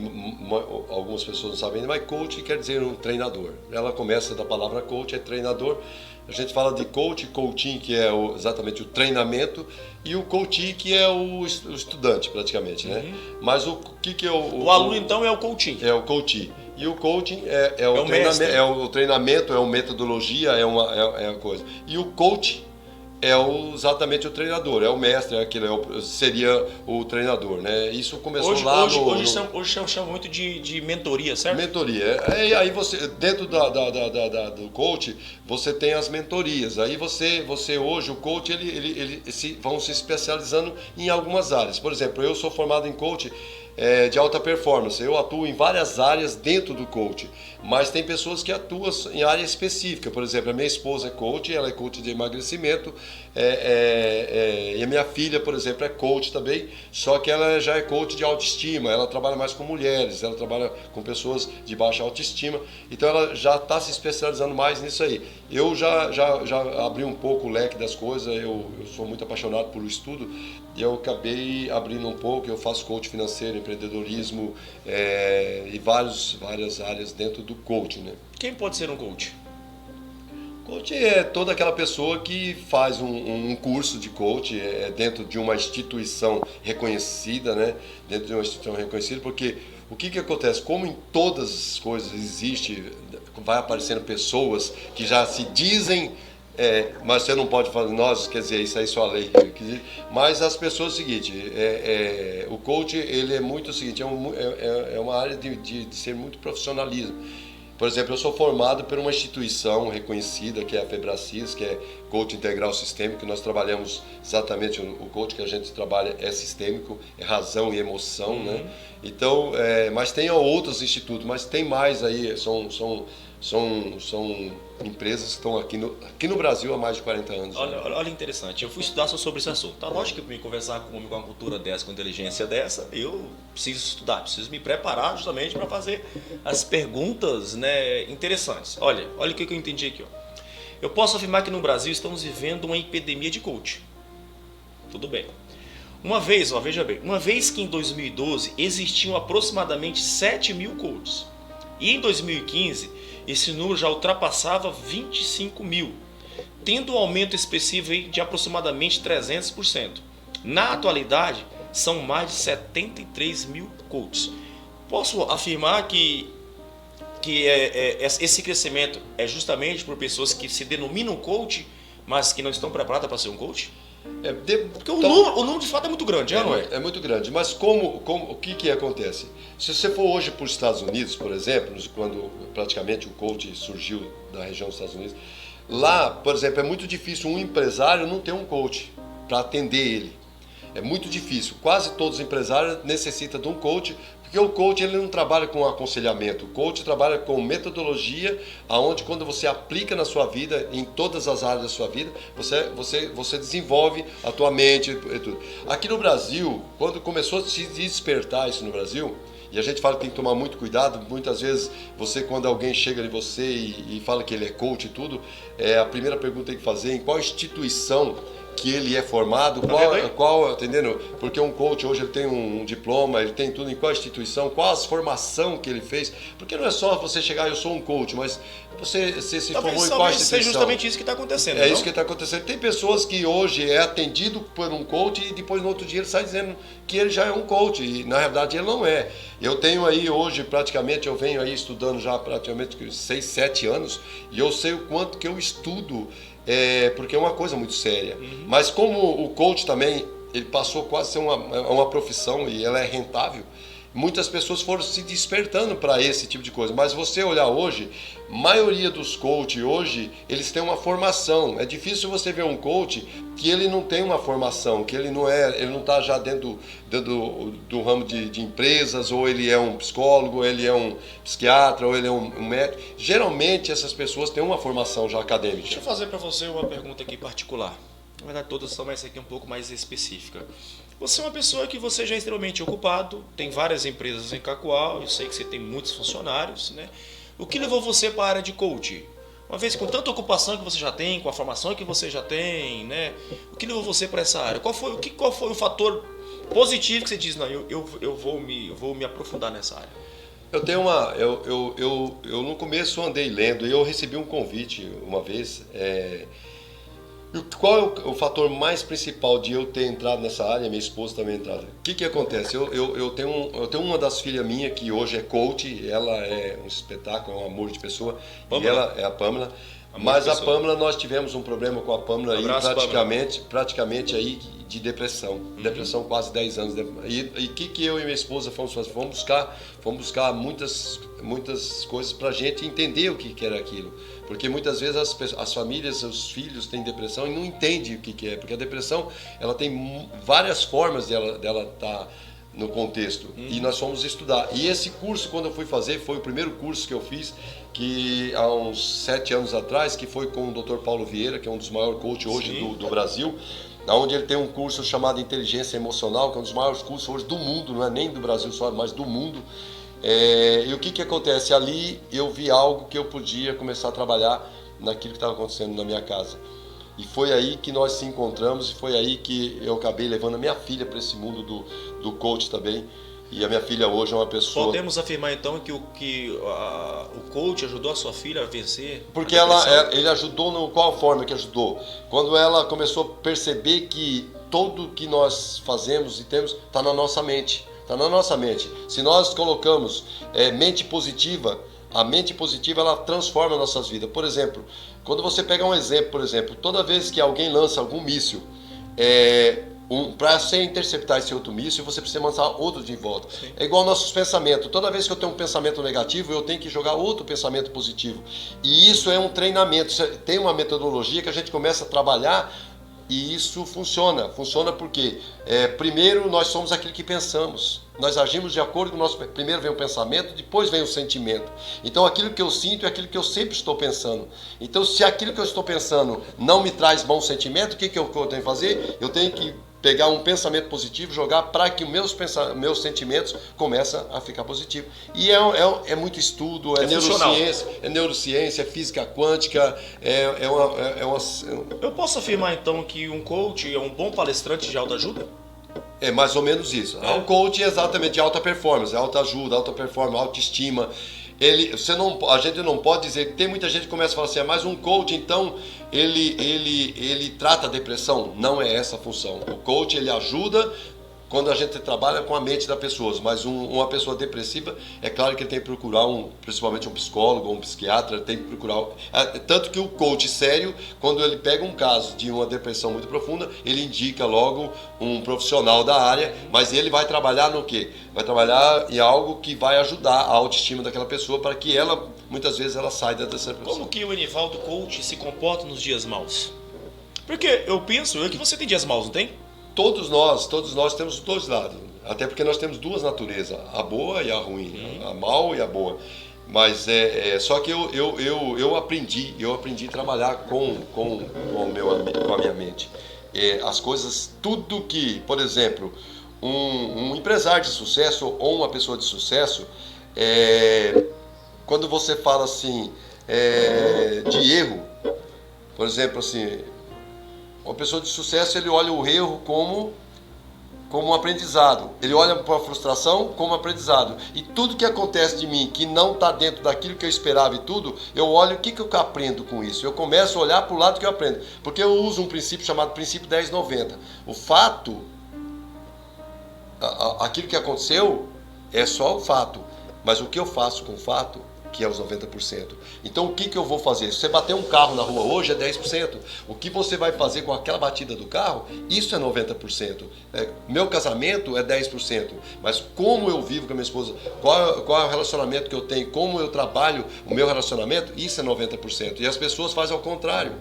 algumas pessoas não sabem, mas coach quer dizer um treinador. Ela começa da palavra coach, é treinador. A gente fala de coaching, que é exatamente o treinamento, e o coaching, que é o estudante, praticamente, né? Mas o que é o aluno, então, é o coaching. É o coaching. E o coaching é o treinamento, o treinamento, é uma metodologia, é uma coisa. E o coach é exatamente o treinador, é o mestre, seria o treinador, né? Isso começou hoje chama muito de mentoria, certo? Mentoria. E aí você, dentro do coach, você tem as mentorias. Aí você hoje, o coach, vão se especializando em algumas áreas. Por exemplo, eu sou formado em coach de alta performance. Eu atuo em várias áreas dentro do coach, mas tem pessoas que atuam em área específica. Por exemplo, a minha esposa é coach, ela é coach de emagrecimento, e a minha filha, por exemplo, é coach também, só que ela já é coach de autoestima. Ela trabalha mais com mulheres, ela trabalha com pessoas de baixa autoestima, então ela já está se especializando mais nisso aí. Eu já abri um pouco o leque das coisas, eu sou muito apaixonado por estudo, e eu acabei abrindo um pouco. Eu faço coach financeiro, empreendedorismo, e várias áreas dentro do coaching, né? Quem pode ser um coach? Coach é toda aquela pessoa que faz um curso de coach dentro de uma instituição reconhecida, né? Dentro de uma instituição reconhecida, porque o que acontece? Como em todas as coisas vai aparecendo pessoas que já se dizem, mas você não pode falar, quer dizer, isso aí só a lei. Mas as pessoas, é o seguinte, o coach, ele é muito o seguinte, é uma área de ser muito profissionalismo. Por exemplo, eu sou formado por uma instituição reconhecida, que é a Febracis, que é Coach Integral Sistêmico, que nós trabalhamos exatamente, o coach que a gente trabalha é sistêmico, é razão e emoção, né? Então, mas tem outros institutos, mas tem mais aí, são empresas que estão aqui no Brasil há mais de 40 anos. Olha interessante, eu fui estudar sobre esse assunto. Tá lógico que para me conversar com uma cultura dessa, com inteligência dessa, eu preciso estudar, preciso me preparar justamente para fazer as perguntas, né, interessantes. Olha o que eu entendi aqui. Eu posso afirmar que no Brasil estamos vivendo uma epidemia de coach. Tudo bem. Veja bem, uma vez que em 2012 existiam aproximadamente 7 mil coaches, e em 2015 esse número já ultrapassava 25 mil, tendo um aumento expressivo de aproximadamente 300%. Na atualidade, são mais de 73 mil coaches. Posso afirmar que esse crescimento é justamente por pessoas que se denominam coach, mas que não estão preparadas para ser um coach? Porque o número de fato é muito grande, não é? É muito grande, mas o que acontece? Se você for hoje para os Estados Unidos, por exemplo, quando praticamente o coach surgiu da região dos Estados Unidos, lá, por exemplo, é muito difícil um empresário não ter um coach para atender ele. É muito difícil, quase todos os empresários necessitam de um coach, porque o coach ele não trabalha com aconselhamento, o coach trabalha com metodologia, aonde quando você aplica na sua vida, em todas as áreas da sua vida, você desenvolve a tua mente e tudo. Aqui no Brasil, quando começou a se despertar isso no Brasil, e a gente fala que tem que tomar muito cuidado, muitas vezes quando alguém chega em você e fala que ele é coach e tudo, a primeira pergunta que tem que fazer, em qual instituição que ele é formado, entendendo? Porque um coach hoje ele tem um diploma, ele tem tudo, em qual instituição, qual a formação que ele fez, porque não é só você chegar, eu sou um coach, mas você se formou em qual instituição. Seja justamente isso que está acontecendo. É isso que está acontecendo. Tem pessoas que hoje é atendido por um coach e depois no outro dia ele sai dizendo que ele já é um coach, e na realidade ele não é. Eu tenho aí hoje praticamente, eu venho aí estudando já praticamente 6, 7 anos, e eu sei o quanto que eu estudo, porque é uma coisa muito séria. Mas como o coach também, ele passou quase a ser uma profissão e ela é rentável, muitas pessoas foram se despertando para esse tipo de coisa. Mas você olhar hoje, a maioria dos coaches hoje, eles têm uma formação. É difícil você ver um coach que ele não tem uma formação, que ele não está já dentro do ramo de empresas, ou ele é um psicólogo, ou ele é um psiquiatra, ou ele é um médico. Geralmente essas pessoas têm uma formação já acadêmica. Deixa eu fazer para você uma pergunta aqui particular. Na verdade todas são, mas essa aqui é um pouco mais específica. Você é uma pessoa que você já é extremamente ocupado, tem várias empresas em Cacoal, eu sei que você tem muitos funcionários, né? O que levou você para a área de coach? Uma vez com tanta ocupação que você já tem, com a formação que você já tem, né? O que levou você para essa área? Qual foi o fator positivo que você diz, não, eu vou me aprofundar nessa área? Eu tenho eu no começo andei lendo e eu recebi um convite uma vez. Qual é o fator mais principal de eu ter entrado nessa área, minha esposa também entrada? O que acontece? Eu tenho uma das filhas minha que hoje é coach, ela é um espetáculo, é um amor de pessoa, e ela é a Pamela. Mas a Pamela, nós tivemos um problema com a Pamela aí, praticamente aí de depressão. Depressão quase 10 anos. E o que eu e minha esposa fomos fazer? Fomos buscar muitas coisas pra gente entender o que era aquilo. Porque muitas vezes as famílias, os filhos têm depressão e não entendem o que é. Porque a depressão, ela tem várias formas dela estar no contexto. E nós fomos estudar. E esse curso, quando eu fui fazer, foi o primeiro curso que eu fiz, que há uns 7 anos atrás, que foi com o Dr. Paulo Vieira, que é um dos maiores coaches hoje do Brasil, onde ele tem um curso chamado Inteligência Emocional, que é um dos maiores cursos hoje do mundo, não é nem do Brasil só, mas do mundo. E o que acontece? Ali eu vi algo que eu podia começar a trabalhar naquilo que estava acontecendo na minha casa. E foi aí que nós se encontramos, e foi aí que eu acabei levando a minha filha para esse mundo do coach também. E a minha filha hoje é uma pessoa... Podemos afirmar então que o coach ajudou a sua filha a vencer? Porque ele ajudou, qual forma que ajudou? Quando ela começou a perceber que tudo que nós fazemos e temos está na nossa mente. Está na nossa mente. Se nós colocamos mente positiva, a mente positiva ela transforma nossas vidas. Por exemplo, quando você pega um exemplo, toda vez que alguém lança algum míssil, para você interceptar esse outro míssil, você precisa lançar outro de volta. Sim. É igual nossos pensamentos. Toda vez que eu tenho um pensamento negativo, eu tenho que jogar outro pensamento positivo. E isso é um treinamento. Tem uma metodologia que a gente começa a trabalhar e isso funciona. Funciona porque, primeiro, nós somos aquilo que pensamos. Nós agimos de acordo com o nosso... Primeiro vem o pensamento, depois vem o sentimento. Então, aquilo que eu sinto é aquilo que eu sempre estou pensando. Então, se aquilo que eu estou pensando não me traz bom sentimento, o que eu tenho que fazer? Eu tenho que pegar um pensamento positivo, jogar para que meus sentimentos comecem a ficar positivos. E é muito estudo, é neurociência, é física quântica, Eu posso afirmar então que um coach é um bom palestrante de autoajuda? É mais ou menos isso. O coach é exatamente de alta performance, autoajuda, alta performance, autoestima. A gente não pode dizer que tem muita gente que começa a falar assim, mas um coach, então, ele trata a depressão. Não é essa a função. O coach, ele ajuda quando a gente trabalha com a mente das pessoas, mas uma pessoa depressiva, é claro que ele tem que procurar principalmente um psicólogo ou um psiquiatra, tem que procurar. Tanto que o coach sério, quando ele pega um caso de uma depressão muito profunda, ele indica logo um profissional da área, mas ele vai trabalhar no quê? Vai trabalhar em algo que vai ajudar a autoestima daquela pessoa para que ela, muitas vezes, ela saia dessa depressão. Como que o Enivaldo coach se comporta nos dias maus? Porque eu penso que você tem dias maus, não tem? Todos nós temos os dois lados, até porque nós temos duas naturezas, a boa e a ruim, a mal e a boa. Mas só que eu aprendi a trabalhar com a minha mente. As coisas, tudo que, por exemplo, um empresário de sucesso ou uma pessoa de sucesso, quando você fala assim de erro, por exemplo, assim, uma pessoa de sucesso, ele olha o erro como um aprendizado. Ele olha para a frustração como aprendizado. E tudo que acontece de mim, que não está dentro daquilo que eu esperava e tudo, eu olho o que eu aprendo com isso. Eu começo a olhar para o lado que eu aprendo. Porque eu uso um princípio chamado princípio 10-90. O fato, aquilo que aconteceu, é só o fato. Mas o que eu faço com o fato, que é os 90%. Então o que eu vou fazer? Se você bater um carro na rua hoje é 10%. O que você vai fazer com aquela batida do carro, isso é 90%. Meu casamento é 10%. Mas como eu vivo com a minha esposa, qual é o relacionamento que eu tenho, como eu trabalho o meu relacionamento, isso é 90%. E as pessoas fazem ao contrário.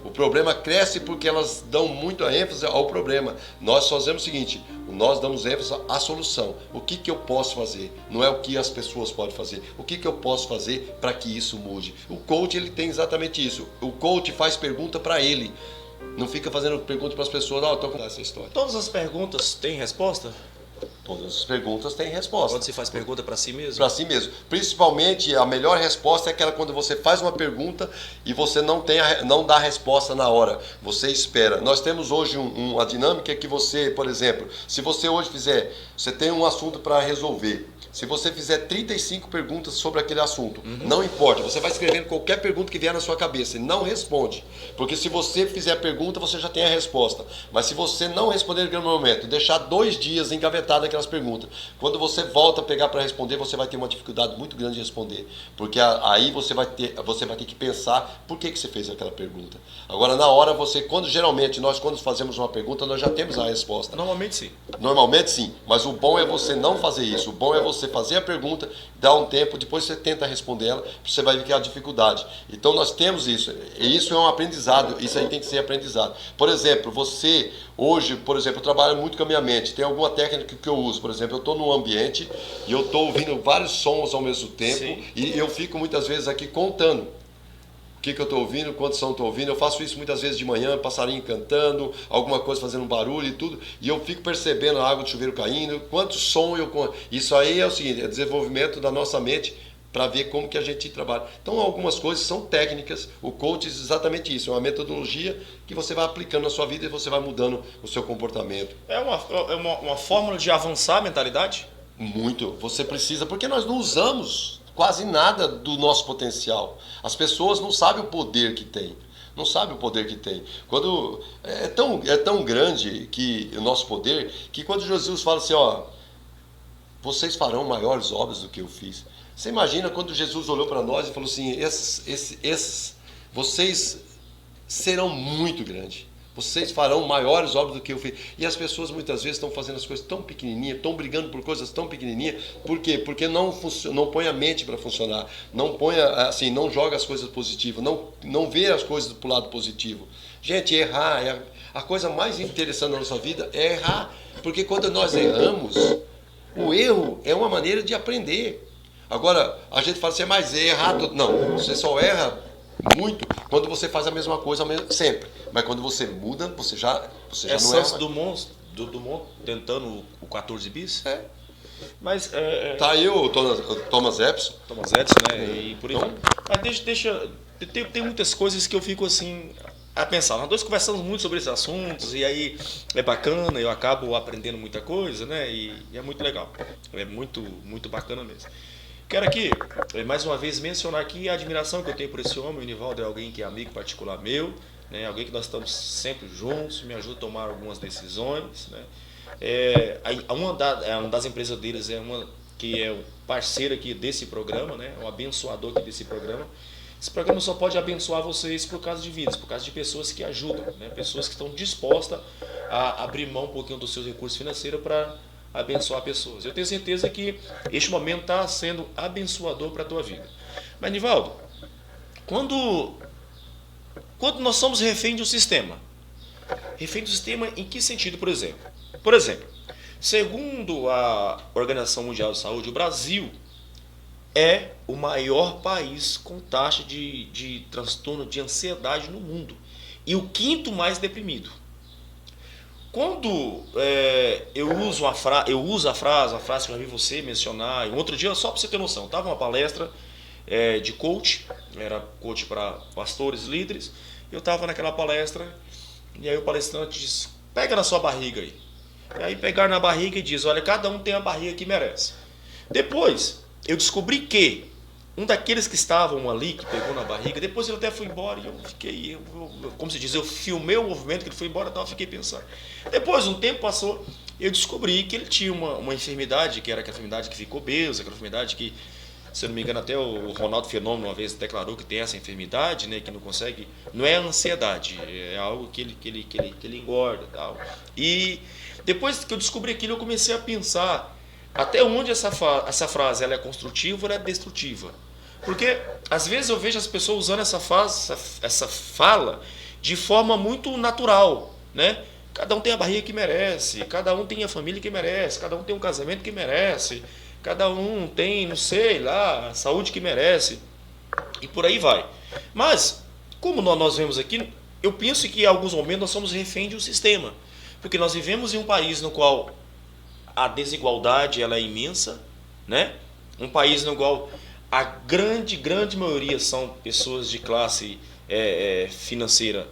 O problema cresce porque elas dão muito ênfase ao problema. Nós fazemos o seguinte, nós damos ênfase à solução. O que eu posso fazer? Não é o que as pessoas podem fazer. O que eu posso fazer para que isso mude? O coach, ele tem exatamente isso. O coach faz pergunta para ele. Não fica fazendo pergunta para as pessoas, eu estou contando essa história. Todas as perguntas têm resposta? Todas as perguntas têm resposta. Quando você faz pergunta para si mesmo? Para si mesmo. Principalmente, a melhor resposta é aquela quando você faz uma pergunta e você não dá a resposta na hora. Você espera. Nós temos hoje uma dinâmica que você, por exemplo, se você hoje você tem um assunto para resolver. Se você fizer 35 perguntas sobre aquele assunto, não importa, você vai escrevendo qualquer pergunta que vier na sua cabeça e não responde. Porque se você fizer a pergunta, você já tem a resposta. Mas se você não responder naquele momento, deixar 2 dias engavetado aquelas perguntas, quando você volta a pegar para responder, você vai ter uma dificuldade muito grande de responder. Porque aí você vai ter que pensar por que você fez aquela pergunta. Agora, na hora, geralmente, nós quando fazemos uma pergunta, nós já temos a resposta. Normalmente sim. Normalmente sim, mas o bom é você não fazer isso. O bom é você fazer a pergunta, dar um tempo, depois você tenta responder ela, você vai ver que há dificuldade. Então nós temos isso, e isso é um aprendizado, isso aí tem que ser aprendizado. Por exemplo, você hoje, eu trabalho muito com a minha mente, tem alguma técnica que eu uso, por exemplo, eu estou num ambiente e eu estou ouvindo vários sons ao mesmo tempo, sim, e eu fico muitas vezes aqui contando o que eu estou ouvindo, quantos sons estou ouvindo. Eu faço isso muitas vezes de manhã, passarinho cantando, alguma coisa fazendo um barulho e tudo, e eu fico percebendo a água do chuveiro caindo, quantos sons Isso aí é o seguinte, é desenvolvimento da nossa mente para ver como que a gente trabalha. Então algumas coisas são técnicas, o coach diz exatamente isso, é uma metodologia que você vai aplicando na sua vida e você vai mudando o seu comportamento. É uma fórmula de avançar a mentalidade? Muito, você precisa, porque nós não usamos quase nada do nosso potencial. As pessoas não sabem o poder que tem. Não sabem o poder que tem. Quando é tão grande que o nosso poder, que quando Jesus fala assim, vocês farão maiores obras do que eu fiz. Você imagina quando Jesus olhou para nós e falou assim, vocês serão muito grandes. Vocês farão maiores obras do que eu fiz. E as pessoas muitas vezes estão fazendo as coisas tão pequenininhas, estão brigando por coisas tão pequenininhas. Por quê? Porque não põe a mente para funcionar. Não não joga as coisas positivas. Não vê as coisas pro lado positivo. Gente, errar, a coisa mais interessante da nossa vida é errar. Porque quando nós erramos, o erro é uma maneira de aprender. Agora, a gente fala assim, mas é errado. Não, você só erra muito quando você faz a mesma coisa sempre. Mas quando você muda, você já não Santos Dumont tentando o 14 bis? É. Mas tá aí o Thomas Edison. Thomas Edison, né? E por aí vai. Mas tem muitas coisas que eu fico assim, a pensar. Nós dois conversamos muito sobre esses assuntos e aí é bacana, eu acabo aprendendo muita coisa, né? E é muito legal. É muito, muito bacana mesmo. Quero aqui, mais uma vez, mencionar aqui a admiração que eu tenho por esse homem. O Nivaldo é alguém que é amigo particular meu, né? Alguém que nós estamos sempre juntos, me ajuda a tomar algumas decisões, né? Uma das empresas deles é uma que é o parceiro aqui desse programa, né? O abençoador aqui desse programa. Esse programa só pode abençoar vocês por causa de vidas, por causa de pessoas que ajudam, né? Pessoas que estão dispostas a abrir mão um pouquinho dos seus recursos financeiros para abençoar pessoas. Eu tenho certeza que este momento está sendo abençoador para a tua vida. Mas, Nivaldo, quando nós somos refém de um sistema, refém do sistema em que sentido, por exemplo? Por exemplo, segundo a Organização Mundial de Saúde, o Brasil é o maior país com taxa de transtorno de ansiedade no mundo e o quinto mais deprimido. Quando eu uso a frase que eu já vi você mencionar, um outro dia, só para você ter noção, estava uma palestra de coach, era coach para pastores, líderes, eu estava naquela palestra e aí o palestrante disse, pega na sua barriga aí. E aí pegaram na barriga e diz, olha, cada um tem a barriga que merece. Depois, eu descobri que um daqueles que estavam ali, que pegou na barriga, depois ele até foi embora e eu fiquei, como se diz, eu filmei o movimento que ele foi embora e tal, fiquei pensando. Depois, um tempo passou, eu descobri que ele tinha uma enfermidade, que era aquela enfermidade que ficou obeso, aquela enfermidade que, se eu não me engano, até o Ronaldo Fenômeno uma vez declarou que tem essa enfermidade, né, que não consegue, não é ansiedade, é algo que ele engorda e tal. E depois que eu descobri aquilo, eu comecei a pensar até onde essa frase ela é construtiva ou ela é destrutiva. Porque às vezes eu vejo as pessoas usando essa fala de forma muito natural, né? Cada um tem a barriga que merece, cada um tem a família que merece, cada um tem um casamento que merece, cada um tem, não sei lá, a saúde que merece, e por aí vai. Mas, como nós vemos aqui, eu penso que em alguns momentos nós somos refém de um sistema, porque nós vivemos em um país no qual a desigualdade ela é imensa, né? Um país no qual a grande maioria são pessoas de classe financeira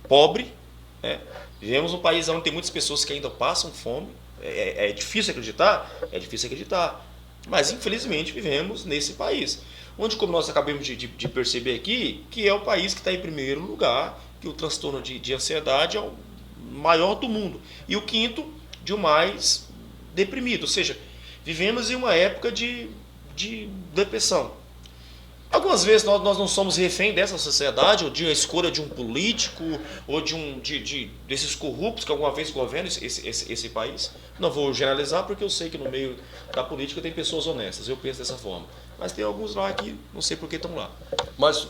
pobre, né? Vivemos um país onde tem muitas pessoas que ainda passam fome. É difícil acreditar? É difícil acreditar. Mas infelizmente vivemos nesse país. Onde, como nós acabamos de perceber aqui, que é o país que está em primeiro lugar, que o transtorno de ansiedade é o maior do mundo. E o quinto, de o mais deprimido. Ou seja, vivemos em uma época de depressão. Algumas vezes nós não somos refém dessa sociedade, ou de uma escolha de um político, ou desses corruptos que alguma vez governam esse país. Não vou generalizar, porque eu sei que no meio da política tem pessoas honestas, eu penso dessa forma. Mas tem alguns lá que não sei por que estão lá. Mas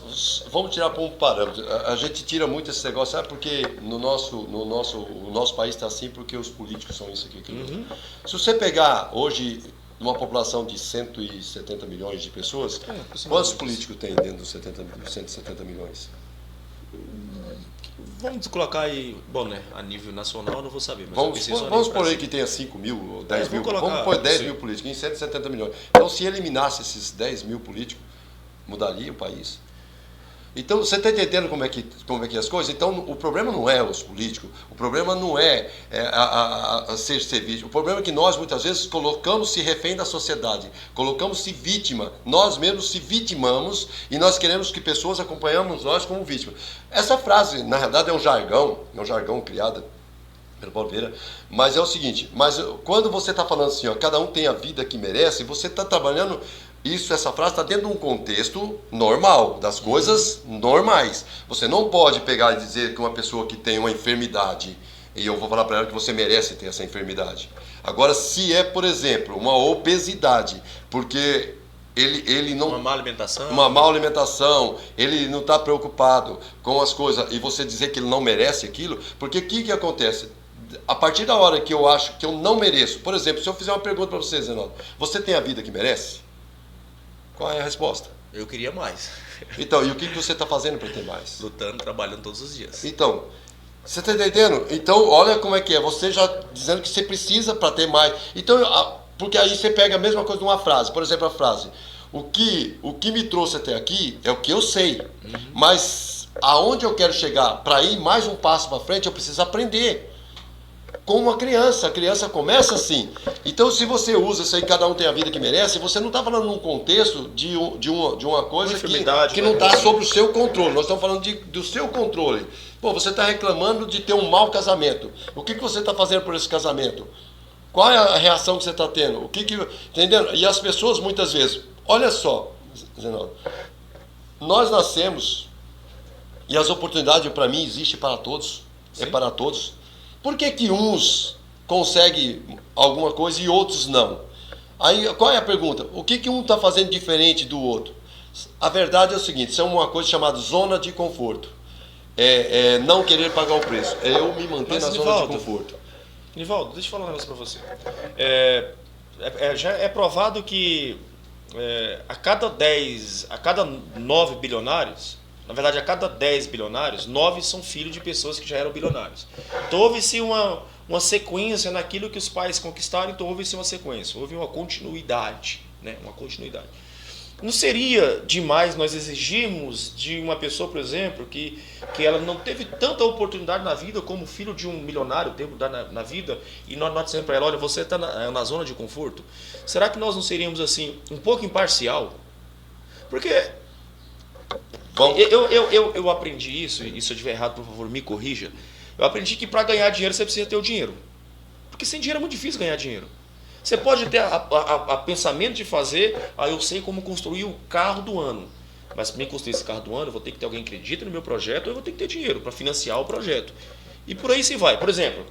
vamos tirar para um parâmetro. A gente tira muito esse negócio, sabe? Porque o nosso país está assim porque os políticos são isso aqui. Uhum. Se você pegar hoje uma população de 170 milhões de pessoas, quantos políticos tem dentro dos 170 milhões? Vamos colocar aí, bom, né? A nível nacional eu não vou saber. Mas vamos por aí que tenha 5 mil ou 10 mil. Vamos pôr 10 mil políticos em 170 milhões. Então, se eliminasse esses 10 mil políticos, mudaria o país. Então, você está entendendo como é que é as coisas? Então, o problema não é os políticos, o problema não é ser vítima. O problema é que nós, muitas vezes, colocamos-se refém da sociedade, colocamos-se vítima, nós mesmos se vitimamos e nós queremos que pessoas acompanhamos nós como vítima. Essa frase, na realidade, é um jargão criado pelo Paulo Vieira, mas é o seguinte, quando você está falando assim, ó, cada um tem a vida que merece, você está trabalhando... Essa frase está dentro de um contexto normal, das coisas normais. Você não pode pegar e dizer que uma pessoa que tem uma enfermidade, e eu vou falar para ela que você merece ter essa enfermidade. Agora, se é, por exemplo, uma obesidade, porque ele não... Uma má alimentação, ele não está preocupado com as coisas, e você dizer que ele não merece aquilo, porque o que acontece? A partir da hora que eu acho que eu não mereço, por exemplo, se eu fizer uma pergunta para você, Zenaldo, você tem a vida que merece? Qual é a resposta? Eu queria mais. Então, e o que você está fazendo para ter mais? Lutando, trabalhando todos os dias. Então, você está entendendo? Então, olha como é que é. Você já dizendo que você precisa para ter mais. Então, porque aí você pega a mesma coisa de uma frase. Por exemplo, a frase, o que me trouxe até aqui é o que eu sei. Uhum. Mas aonde eu quero chegar, para ir mais um passo para frente, eu preciso aprender. Como uma criança, a criança começa assim. Então, se você usa isso aí, cada um tem a vida que merece, você não está falando num contexto de uma coisa que não está sob o seu controle. Nós estamos falando do seu controle. Pô, você está reclamando de ter um mau casamento. O que você está fazendo por esse casamento? Qual é a reação que você está tendo? Entendendo? E as pessoas, muitas vezes, olha só, Zenaldo, nós nascemos e as oportunidades, para mim, existem para todos. Sim. É para todos. Por que uns conseguem alguma coisa e outros não? Aí, qual é a pergunta? O que um está fazendo diferente do outro? A verdade é o seguinte, isso é uma coisa chamada zona de conforto. Não querer pagar o preço. É eu me manter na zona de conforto. Nivaldo, deixa eu falar um negócio para você. Já é provado que a cada 9 bilionários, na verdade, a cada 10 bilionários, 9 são filhos de pessoas que já eram bilionários. Então, houve-se uma sequência naquilo que os pais conquistaram, então houve-se uma sequência, houve uma continuidade, né? Uma continuidade. Não seria demais nós exigirmos de uma pessoa, por exemplo, que ela não teve tanta oportunidade na vida como filho de um milionário teve na vida, e nós dizemos para ela, olha, você está na zona de conforto? Será que nós não seríamos assim um pouco imparcial? Porque eu aprendi isso, e se eu estiver errado, por favor, me corrija. Eu aprendi que para ganhar dinheiro você precisa ter o dinheiro. Porque sem dinheiro é muito difícil ganhar dinheiro. Você pode ter a pensamento de fazer, eu sei como construir o carro do ano. Mas para mim construir esse carro do ano, eu vou ter que ter alguém que acredite no meu projeto, ou eu vou ter que ter dinheiro para financiar o projeto. E por aí se vai. Por exemplo,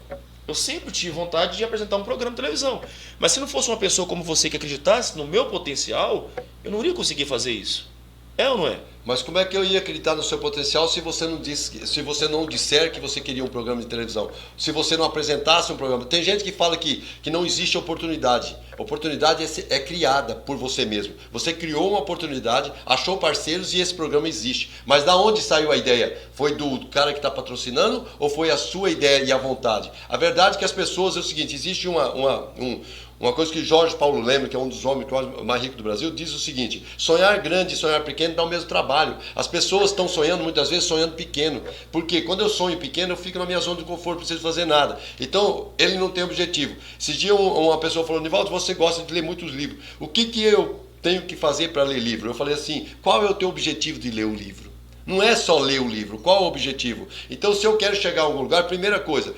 eu sempre tive vontade de apresentar um programa de televisão. Mas se não fosse uma pessoa como você que acreditasse no meu potencial, eu não iria conseguir fazer isso. É ou não é? Mas como é que eu ia acreditar no seu potencial se você não disser que você queria um programa de televisão? Se você não apresentasse um programa? Tem gente que fala que não existe oportunidade. Oportunidade é criada por você mesmo. Você criou uma oportunidade, achou parceiros e esse programa existe. Mas da onde saiu a ideia? Foi do cara que está patrocinando ou foi a sua ideia e a vontade? A verdade é que as pessoas, é o seguinte, existe uma coisa que Jorge Paulo Leme, que é um dos homens mais ricos do Brasil, diz o seguinte: sonhar grande e sonhar pequeno dá o mesmo trabalho. As pessoas estão sonhando, muitas vezes, sonhando pequeno. Porque quando eu sonho pequeno, eu fico na minha zona de conforto, não preciso fazer nada. Então, ele não tem objetivo. Esse dia uma pessoa falou, Nivaldo, você gosta de ler muitos livros. O que eu tenho que fazer para ler livro? Eu falei assim, qual é o teu objetivo de ler o livro? Não é só ler o livro, qual é o objetivo? Então, se eu quero chegar a algum lugar, primeira coisa,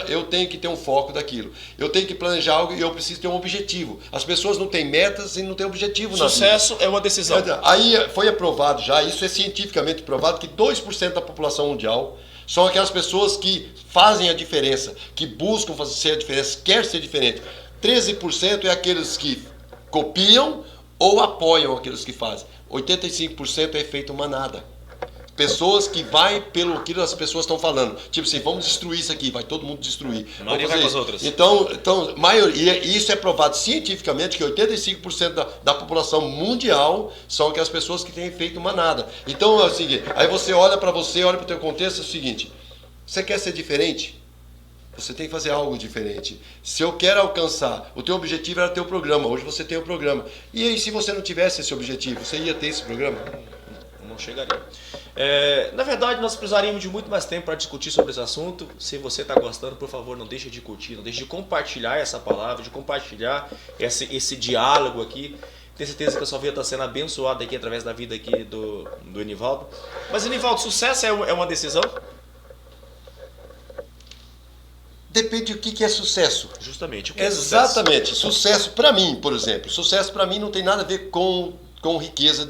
eu tenho que ter um foco daquilo. Eu tenho que planejar algo e eu preciso ter um objetivo. As pessoas não têm metas e não têm objetivo na vida. Sucesso é uma decisão. Aí foi aprovado já, isso é cientificamente provado, que 2% da população mundial são aquelas pessoas que fazem a diferença, que buscam fazer a diferença, quer ser diferente. 13% é aqueles que copiam ou apoiam aqueles que fazem. 85% é efeito manada. Pessoas que vai pelo que as pessoas estão falando. Tipo assim, vamos destruir isso aqui, vai todo mundo destruir. A maioria vai com as outras. Então maioria, e isso é provado cientificamente que 85% da população mundial são aquelas pessoas que têm efeito manada. Então é o seguinte, aí você olha para você, olha para o teu contexto, é o seguinte, você quer ser diferente? Você tem que fazer algo diferente. Se eu quero alcançar, o teu objetivo era ter o programa, hoje você tem o programa. E aí, se você não tivesse esse objetivo, você ia ter esse programa? Não chegaria. Na verdade, nós precisaríamos de muito mais tempo para discutir sobre esse assunto. Se você está gostando, por favor, não deixe de curtir, não deixe de compartilhar essa palavra, de compartilhar esse diálogo aqui. Tenho certeza que a sua vida está sendo abençoada aqui através da vida aqui do Enivaldo. Mas, Enivaldo, sucesso é uma decisão? Depende do que é sucesso. Justamente. O que é exatamente. Sucesso para mim, por exemplo. Sucesso para mim não tem nada a ver com riqueza,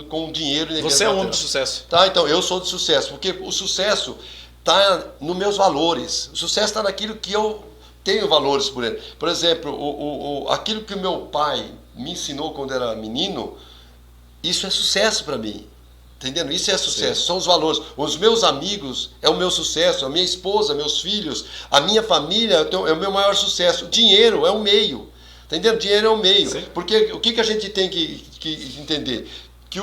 com dinheiro. Você é um homem de sucesso. Tá, então eu sou de sucesso. Porque o sucesso está nos meus valores. O sucesso está naquilo que eu tenho valores por ele. Por exemplo, aquilo que o meu pai me ensinou quando era menino, isso é sucesso para mim. Entendendo? Isso é sucesso, sim. São os valores. Os meus amigos é o meu sucesso, a minha esposa, meus filhos, a minha família é o meu maior sucesso. O dinheiro é o meio. Entendendo? Dinheiro é o meio. Sim. Porque o que a gente tem que entender? Que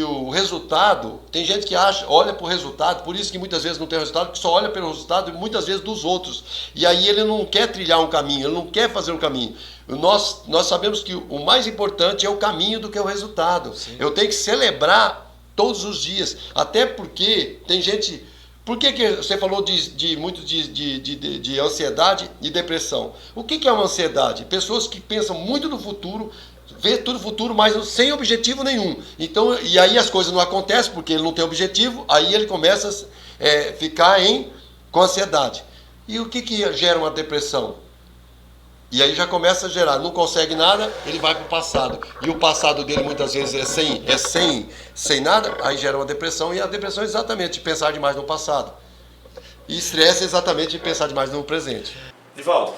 o resultado, tem gente que olha para o resultado, por isso que muitas vezes não tem resultado, porque só olha pelo resultado muitas vezes dos outros. E aí ele não quer trilhar um caminho, ele não quer fazer um caminho. Nós sabemos que o mais importante é o caminho do que o resultado. Sim. Eu tenho que celebrar todos os dias. Até porque tem gente... Por que você falou de ansiedade e depressão? O que é uma ansiedade? Pessoas que pensam muito no futuro, vê tudo no futuro, mas sem objetivo nenhum. Então, e aí as coisas não acontecem porque ele não tem objetivo, aí ele começa a ficar com ansiedade. E o que gera uma depressão? E aí já começa a gerar, não consegue nada, ele vai para o passado. E o passado dele muitas vezes é sem nada, aí gera uma depressão. E a depressão é exatamente de pensar demais no passado. E estresse é exatamente de pensar demais no presente. Nivaldo,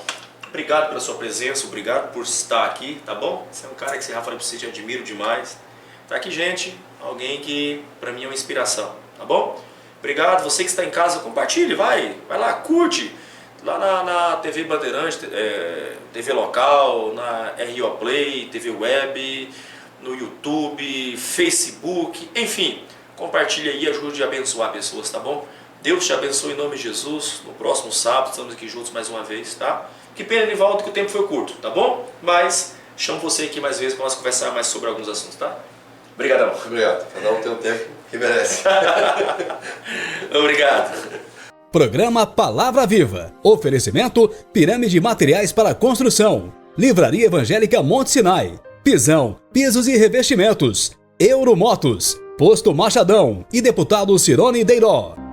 obrigado pela sua presença, obrigado por estar aqui, tá bom? Você é um cara que, Rafa, eu te admiro demais. Tá aqui, gente, alguém que para mim é uma inspiração, tá bom? Obrigado, você que está em casa, compartilhe, vai lá, curte. Lá na TV Bandeirante, TV local, na RO Play, TV Web, no YouTube, Facebook, enfim, compartilhe aí e ajude a abençoar pessoas, tá bom? Deus te abençoe em nome de Jesus. No próximo sábado estamos aqui juntos mais uma vez, tá? Que pena, Nivaldo, que o tempo foi curto, tá bom? Mas chamo você aqui mais vezes para nós conversar mais sobre alguns assuntos, tá? Obrigadão. Obrigado. Cada um tem o tempo que merece. Obrigado. Programa Palavra Viva. Oferecimento Pirâmide Materiais para Construção. Livraria Evangélica Monte Sinai. Pisão, pisos e revestimentos. Euromotos. Posto Machadão e deputado Cirone Deiró.